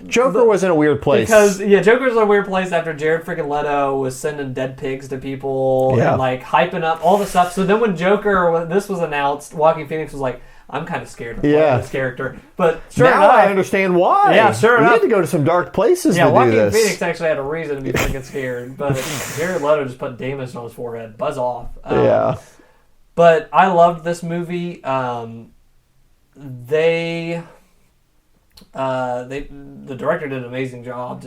Joker was in a weird place. Because, Joker's in a weird place after Jared freaking Leto was sending dead pigs to people and, like, hyping up all the stuff. So then when this was announced, Joaquin Phoenix was like, I'm kind of scared of this character. But sure enough, I understand why. Yeah, sure enough. We had to go to some dark places to do Joaquin this. Phoenix actually had a reason to be freaking scared. But Jared Leto just put damage on his forehead. Buzz off. But I loved this movie. The director did an amazing job.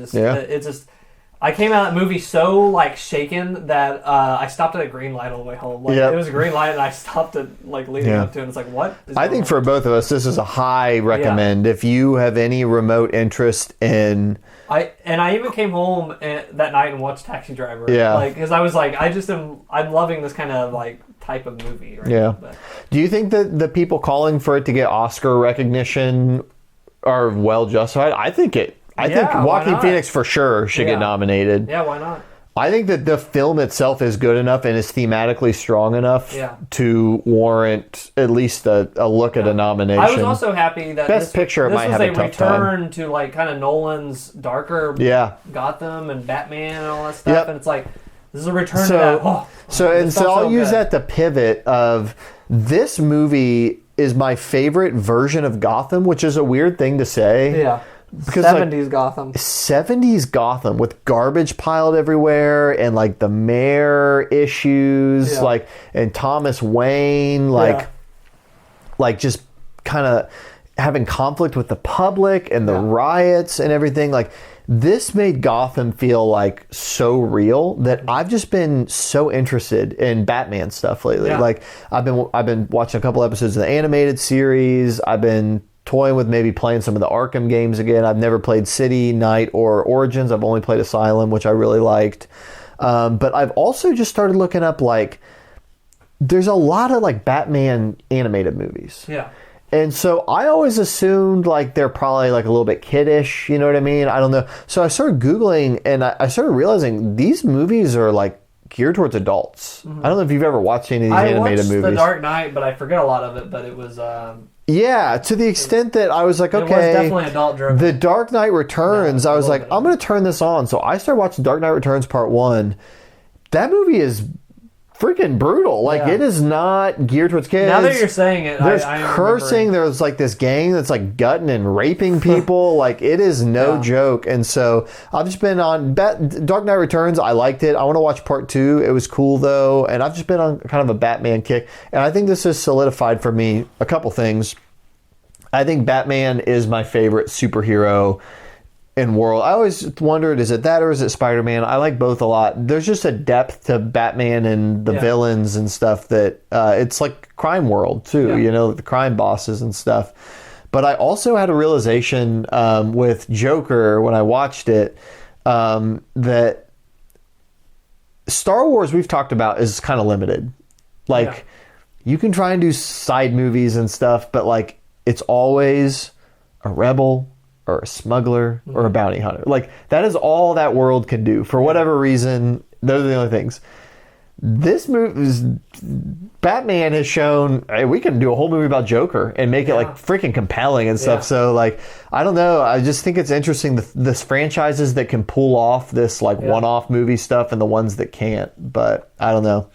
I came out of that movie so like shaken that I stopped at a green light on the way home. Like it was a green light, and I stopped at like leading up to it. And it's like, what? I think for both of us, this is a high recommend. If you have any remote interest in, I even came home that night and watched Taxi Driver. Yeah, like because I was like, I'm loving this kind of like type of movie. Right now, but. Do you think that the people calling for it to get Oscar recognition are well justified? I think Joaquin Phoenix for sure should get nominated. Yeah, why not? I think that the film itself is good enough and is thematically strong enough to warrant at least a look at a nomination. I was also happy that Best Picture might have a tough time. This was a return to like kind of Nolan's darker Gotham and Batman and all that stuff, and it's like this is a return to that. So I'll use that to pivot of this movie is my favorite version of Gotham, which is a weird thing to say. Yeah. Because 70s Gotham. 70s Gotham with garbage piled everywhere and like the mayor issues, like and Thomas Wayne, like just kind of having conflict with the public and the riots and everything. Like this made Gotham feel like so real that I've just been so interested in Batman stuff lately. Yeah. Like I've been watching a couple episodes of the animated series. I've been toying with maybe playing some of the Arkham games again. I've never played City, Night, or Origins. I've only played Asylum, which I really liked. But I've also just started looking up, like, there's a lot of, like, Batman animated movies. Yeah. And so I always assumed, like, they're probably, like, a little bit kiddish, you know what I mean? I don't know. So I started Googling, and I started realizing these movies are, like, geared towards adults. Mm-hmm. I don't know if you've ever watched any of these animated movies. I watched The Dark Knight, but I forget a lot of it, but it was... Yeah, to the extent that I was like, okay, it was definitely adult-driven. The Dark Knight Returns, I was like, I'm going to turn this on. So I started watching Dark Knight Returns Part 1. That movie is freaking brutal. Like, it is not geared towards kids. Now that you're saying it, there's cursing. There's like this gang that's like gutting and raping people. Like, it is no joke. And so I've just been on Dark Knight Returns. I liked it. I want to watch Part 2. It was cool though. And I've just been on kind of a Batman kick. And I think this has solidified for me a couple things. I think Batman is my favorite superhero in world. I always wondered, is it that or is it Spider-Man? I like both a lot. There's just a depth to Batman and the villains and stuff that it's like crime world too, you know, the crime bosses and stuff. But I also had a realization with Joker when I watched it that Star Wars, we've talked about, is kind of limited. Like you can try and do side movies and stuff, but like it's always a rebel or a smuggler or a bounty hunter. Like, that is all that world can do. For whatever reason, those are the only things. This movie, Batman has shown, hey, we can do a whole movie about Joker and make it, like, freaking compelling and stuff. So, like, I don't know. I just think it's interesting, this franchises that can pull off this, like, one-off movie stuff and the ones that can't. But, I don't know.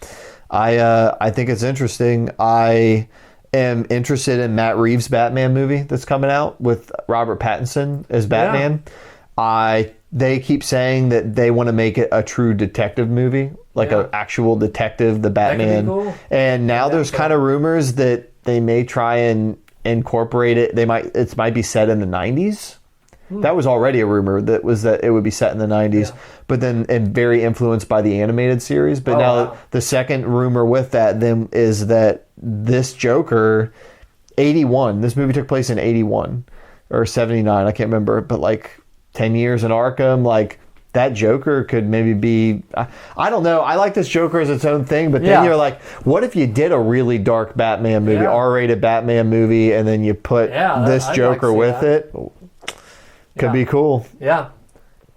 I think it's interesting. I am interested in Matt Reeves' Batman movie that's coming out with Robert Pattinson as Batman. They keep saying that they want to make it a true detective movie, like an actual detective, the Batman. That could be cool. And now there's kind of rumors that they may try and incorporate it. It might be set in the 90s. That was already a rumor that it would be set in the 90s, but then and very influenced by the animated series. But now the second rumor with that then is that this Joker, 81, this movie took place in 81 or 79, I can't remember, but like 10 years in Arkham, like that Joker could maybe be, I don't know. I like this Joker as its own thing, but then you're like, what if you did a really dark Batman movie, R-rated Batman movie, and then you put this Joker with it? Could be cool. Yeah.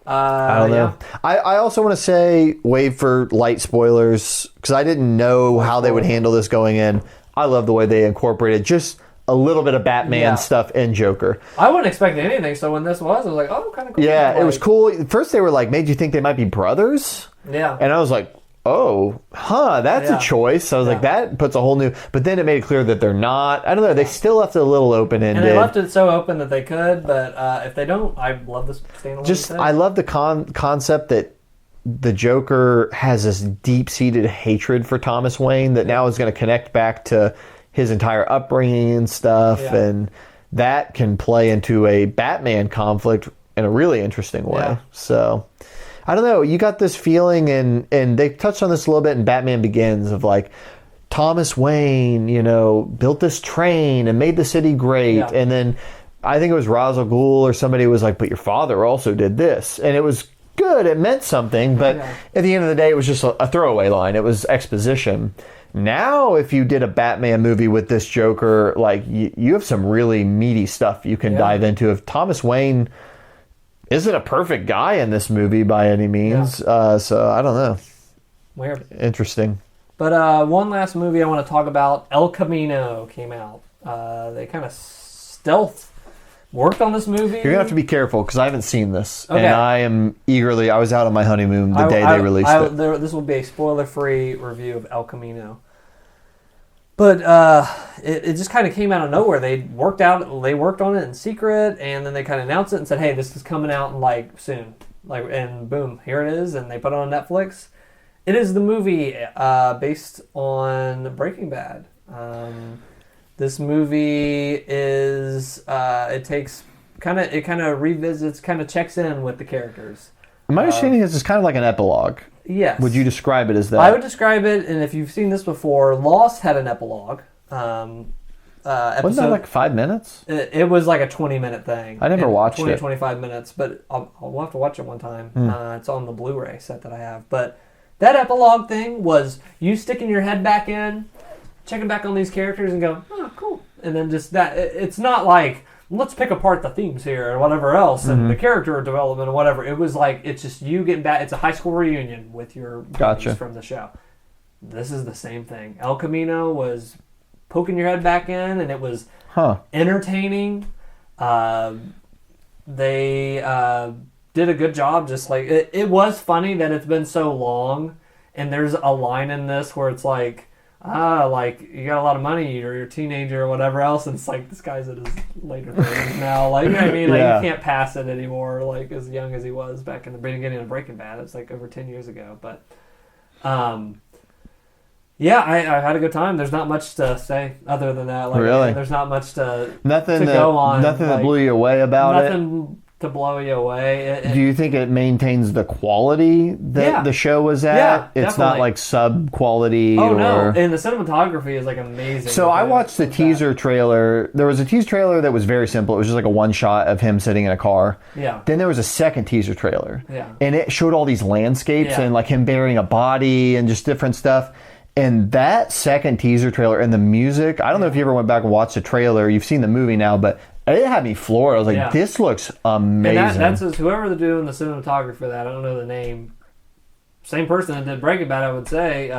I don't know. I also want to say, wait for light spoilers, because I didn't know how they would handle this going in. I love the way they incorporated just a little bit of Batman stuff in Joker. I wasn't expecting anything, so when this was, I was like, oh, kind of cool. Yeah, it was cool. First they were like, made you think they might be brothers. Yeah. And I was like, oh, that's a choice. I was like, that puts a whole new... But then it made it clear that they're not. I don't know. They still left it a little open-ended. And they left it so open that they could, but if they don't, I love this standalone. I love the concept that the Joker has this deep-seated hatred for Thomas Wayne that now is going to connect back to his entire upbringing and stuff, and that can play into a Batman conflict in a really interesting way. So... I don't know. You got this feeling, and they touched on this a little bit in Batman Begins, of like Thomas Wayne, built this train and made the city great, and then I think it was Ra's al Ghul or somebody was like, but your father also did this, and it was good. It meant something, but at the end of the day, it was just a throwaway line. It was exposition. Now, if you did a Batman movie with this Joker, like you have some really meaty stuff you can dive into. If Thomas Wayne isn't a perfect guy in this movie by any means, so I don't know. Weird. Interesting. But one last movie I want to talk about, El Camino, came out. They kind of stealth worked on this movie. You're going to have to be careful because I haven't seen this. Okay. And I was out on my honeymoon the day they released it. This will be a spoiler-free review of El Camino. But it just kind of came out of nowhere. They worked on it in secret, and then they kind of announced it and said, hey, this is coming out soon. And boom, here it is, and they put it on Netflix. It is the movie based on Breaking Bad. This movie is it kind of revisits, kind of checks in with the characters. My understanding is it's kind of like an epilogue. Yes. Would you describe it as that? I would describe it, and if you've seen this before, Lost had an epilogue. Wasn't that like 5 minutes? It was like a 20-minute thing. I never watched 25 minutes, but we'll have to watch it one time. It's on the Blu-ray set that I have. But that epilogue thing was you sticking your head back in, checking back on these characters and go, oh, cool. And then just that, it's not like, let's pick apart the themes here and whatever else and the character development or whatever. It was like, it's just you getting back. It's a high school reunion with your buddies from the show. This is the same thing. El Camino was poking your head back in, and it was entertaining. They did a good job. Just like it was funny that it's been so long, and there's a line in this where it's like, like you got a lot of money or you're a teenager or whatever else, and it's like this guy's at his later 30s now, like, you know what I mean, like you can't pass it anymore, like as young as he was back in the beginning of Breaking Bad. It's like over 10 years ago, but yeah, I had a good time. There's not much to say other than that. Like, really, there's not much to nothing go on. Nothing that blew you away about it. Nothing to blow you away. Do you think it maintains the quality that the show was at? Yeah, it's definitely. not like sub quality. Oh no! And the cinematography is like amazing. So I watched the teaser trailer. There was a teaser trailer that was very simple. It was just like a one shot of him sitting in a car. Yeah. Then there was a second teaser trailer. Yeah. And it showed all these landscapes and like him burying a body and just different stuff. And that second teaser trailer and the music, I don't know if you ever went back and watched the trailer. You've seen the movie now, but it had me floored. I was like, this looks amazing. And that's whoever they're doing the cinematography for that, I don't know the name. Same person that did Breaking Bad, I would say.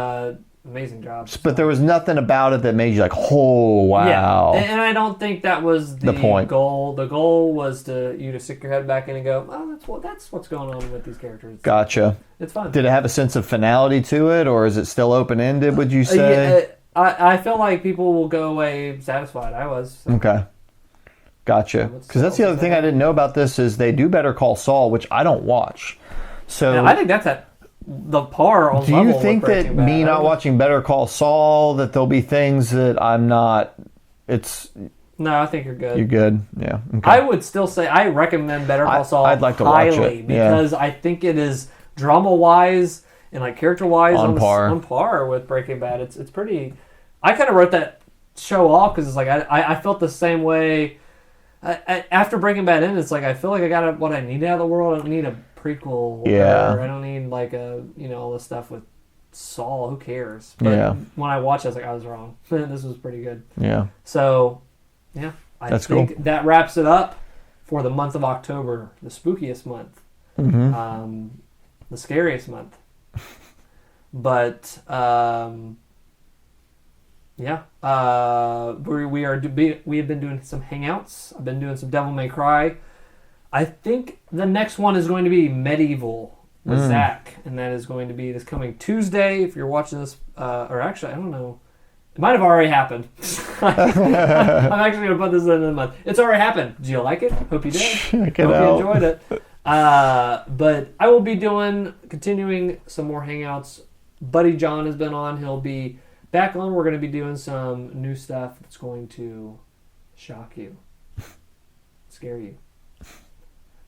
Amazing job. But there was nothing about it that made you like, oh, wow. Yeah. And I don't think that was the point. Goal. The goal was to stick your head back in and go, oh, that's what's going on with these characters. Gotcha. It's fun. Did it have a sense of finality to it, or is it still open-ended, would you say? I feel like people will go away satisfied. I was. So. Okay. Gotcha. Because that's the other thing I didn't know about this is they do Better Call Saul, which I don't watch. So yeah, I think that's at the par on level. Do you think that me not watching Better Call Saul, that there'll be things that I'm not... No, I think you're good. You're good? Yeah. Okay. I would still say I recommend Better Call Saul I'd like to watch it. because I think it is drama-wise and like character-wise on par with Breaking Bad. It's pretty... I kind of wrote that show off because it's like I felt the same way... after Breaking Bad ended, it's like I feel like I got what I need out of the world. I don't need a prequel. I don't need like all this stuff with Saul. Who cares? But when I watched it, I was like, I was wrong. This was pretty good. Yeah. So, yeah, I think that wraps it up for the month of October, the spookiest month, the scariest month. But yeah, we have been doing some hangouts. I've been doing some Devil May Cry. I think the next one is going to be Medieval with Zach, and that is going to be this coming Tuesday. If you're watching this, or actually, I don't know, it might have already happened. I'm actually going to put this in the month. It's already happened. Do you like it? Hope you did. Hope you enjoyed it. But I will be continuing some more hangouts. Buddy John has been on. He'll be back on. We're going to be doing some new stuff that's going to shock you, scare you.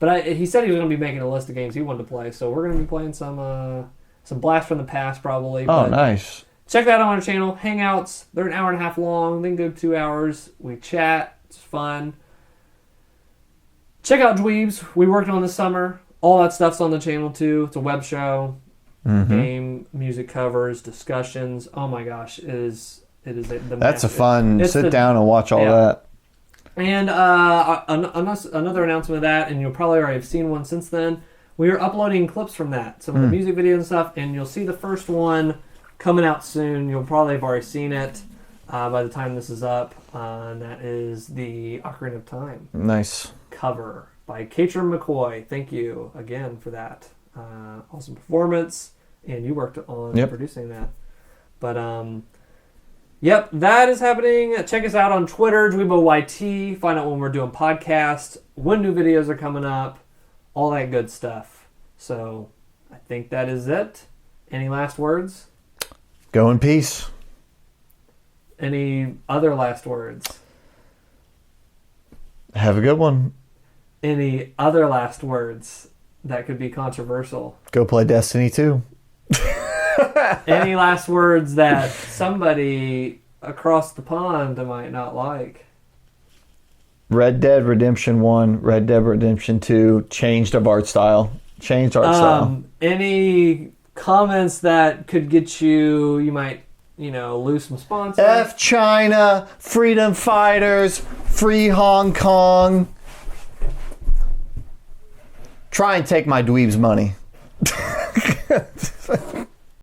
But he said he was going to be making a list of games he wanted to play, so we're going to be playing some Blast from the Past probably. Oh, nice. Check that out on our channel. Hangouts, they're an hour and a half long. They can go 2 hours. We chat. It's fun. Check out Dweebs. We worked on this summer. All that stuff's on the channel too. It's a web show. Game, music covers, discussions. Oh my gosh, it is That's a fun sit down and watch all that. And another announcement of that, and you'll probably already have seen one since then. We are uploading clips from that, some of the music videos and stuff, and you'll see the first one coming out soon. You'll probably have already seen it by the time this is up, and that is the Ocarina of Time. Nice. Cover by Katrin McCoy. Thank you again for that. Awesome performance, and you worked on producing that. But, yep, that is happening. Check us out on Twitter, DweeBoYT. Find out when we're doing podcasts, when new videos are coming up, all that good stuff. So, I think that is it. Any last words? Go in peace. Any other last words? Have a good one. Any other last words that could be controversial? Go play Destiny 2. Any last words that somebody across the pond might not like? Red Dead Redemption 1, Red Dead Redemption 2, changed art style. Changed art style. Any comments that could get you might, lose some sponsors? F China, freedom fighters, free Hong Kong. Try and take my dweeb's money.